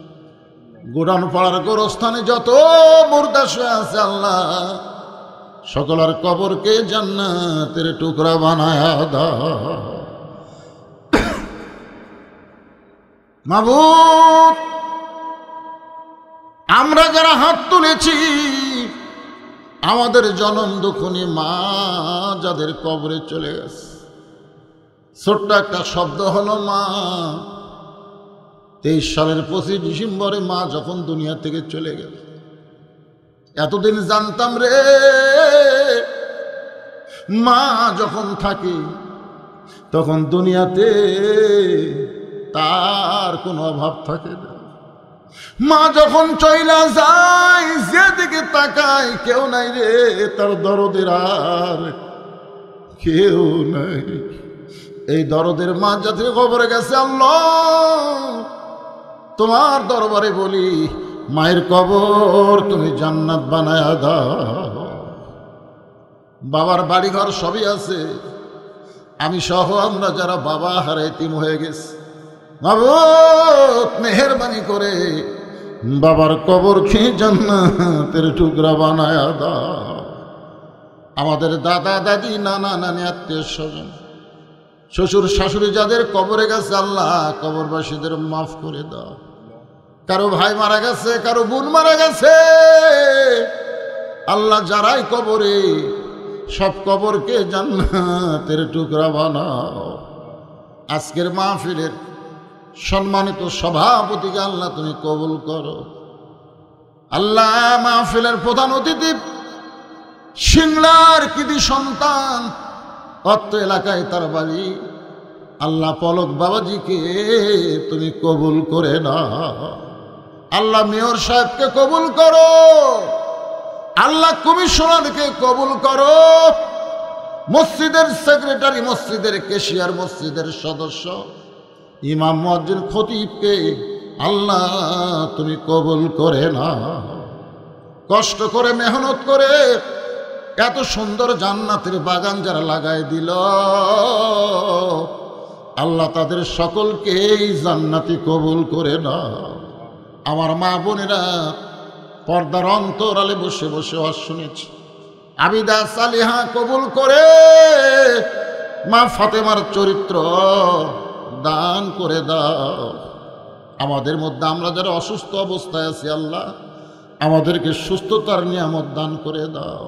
গোডাউন পাড়ার গোরস্থানে যত মুর্দা শুয়ে আছে আল্লাহ, সকলের কবরকে জান্নাতের টুকরা বানায়া দাও। মাবুদ, আমরা যারা হাত তুলেছি, আমাদের জনম দুঃখনী মা যাদের কবরে চলে গেছে, ছোট্ট একটা শব্দ হলো মা। 23 সালের 25 ডিসেম্বরে মা যখন দুনিয়া থেকে চলে গেল, এতদিন জানতাম রে মা যখন থাকে তখন দুনিয়াতে তার কোনো অভাব থাকে না। মা যখন চইলা যায়, যেদিকে তাকায় কেউ নাই রে, তার দরদের আর কেউ নাই। এই দরদের মা যাতে খবরে গেছে, আল্লাহ তোমার দরবারে বলি, মায়ের কবর তুমি জান্নাত বানায়া দাও। বাবার বাড়িঘর সবই আছে, আমি সহ আমরা যারা বাবা হারে এতিম হয়ে গেছি, মাবুদ মেহেরবানি করে বাবার কবরকে জান্নাতের টুকরা বানায়া দাও। আমাদের দাদা দাদি, নানা নানি, আত্মীয় স্বজন, শ্বশুর শাশুড়ি যাদের কবরে গেছে আল্লাহ কবরবাসীদের মাফ করে দাও। কারো ভাই মারা গেছে, কারো বোন মারা গেছে আল্লাহ, যারাই কবরে সব কবরকে জান্নাতের টুকরা বানাও। আজকের মাহফিলের সম্মানিত সভাপতিকে আল্লাহ তুমি কবুল করো। আল্লাহ মাহফিলের প্রধান অতিথি সিংলার কৃতি সন্তান, অত্র এলাকায় তার বাড়ি, আল্লাহ পলক বাবাজিকে তুমি কবুল করে না। আল্লাহ মেয়র সাহেবকে কবুল করো, আল্লাহ কমিশনারকে কবুল করো, মসজিদের সেক্রেটারি, মসজিদের ক্যাশিয়ার, মসজিদের সদস্য, ইমাম, মুয়াজ্জিন, খতিবকে আল্লাহ তুমি কবুল করে না। কষ্ট করে মেহনত করে এত সুন্দর জান্নাতের বাগান যারা লাগাই দিল আল্লাহ তাদের সকলকেই জান্নাতি কবুল করে না। আমার মা বোনেরা পর্দার অন্তরালে বসে বসে ওয়াজ শুনেছি, আবিদা সালিহা কবুল করে মা ফাতেমার চরিত্র দান করে দাও। আমাদের মধ্যে আমরা যারা অসুস্থ অবস্থায় আছি আল্লাহ আমাদেরকে সুস্থতার নিয়ামত দান করে দাও।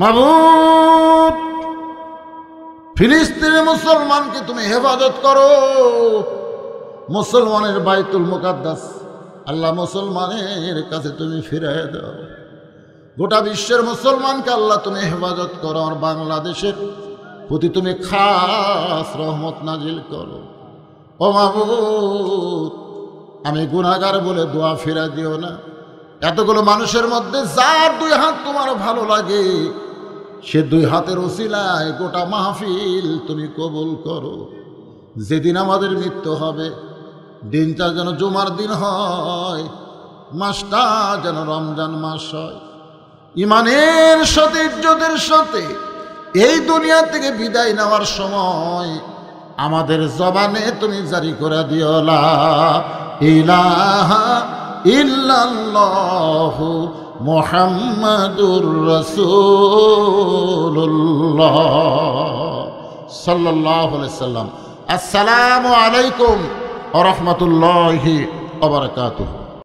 মাবুদ, ফিলিস্তিনের মুসলমানকে তুমি হেফাজত করো, মুসলমানের বাইতুল মুকাদ্দাস আল্লাহ মুসলমানের কাছে তুমি ফিরিয়ে দাও। গোটা বিশ্বের মুসলমানকে আল্লাহ তুমি হেফাজত করো, আর বাংলাদেশের প্রতি তুমি খাস রহমত নাজিল করো। ও মাবুদ, আমি গুনাহগার বলে দোয়া ফিরা দিও না। এতগুলো মানুষের মধ্যে যার দুই হাত তোমার ভালো লাগে সে দুই হাতের ওসিলায় গোটা মাহফিল তুমি কবুল করো। যেদিন আমাদের মৃত্যু হবে দিনটা যেন জুমার দিন হয়, মাসটা যেন রমজান মাস হয়, ইমানের সাথে ইজ্জতের সাথে এই দুনিয়া থেকে বিদায় নেওয়ার সময় আমাদের জবানে তুমি জারি করে দিও লা ইলাহা ইল্লাল্লাহু মুহাম্মাদুর রাসূলুল্লাহ সাল্লাল্লাহু আলাইহি সাল্লাম। আসসালামু আলাইকুম ওয়া রাহমাতুল্লাহি ওয়া বারাকাতুহু।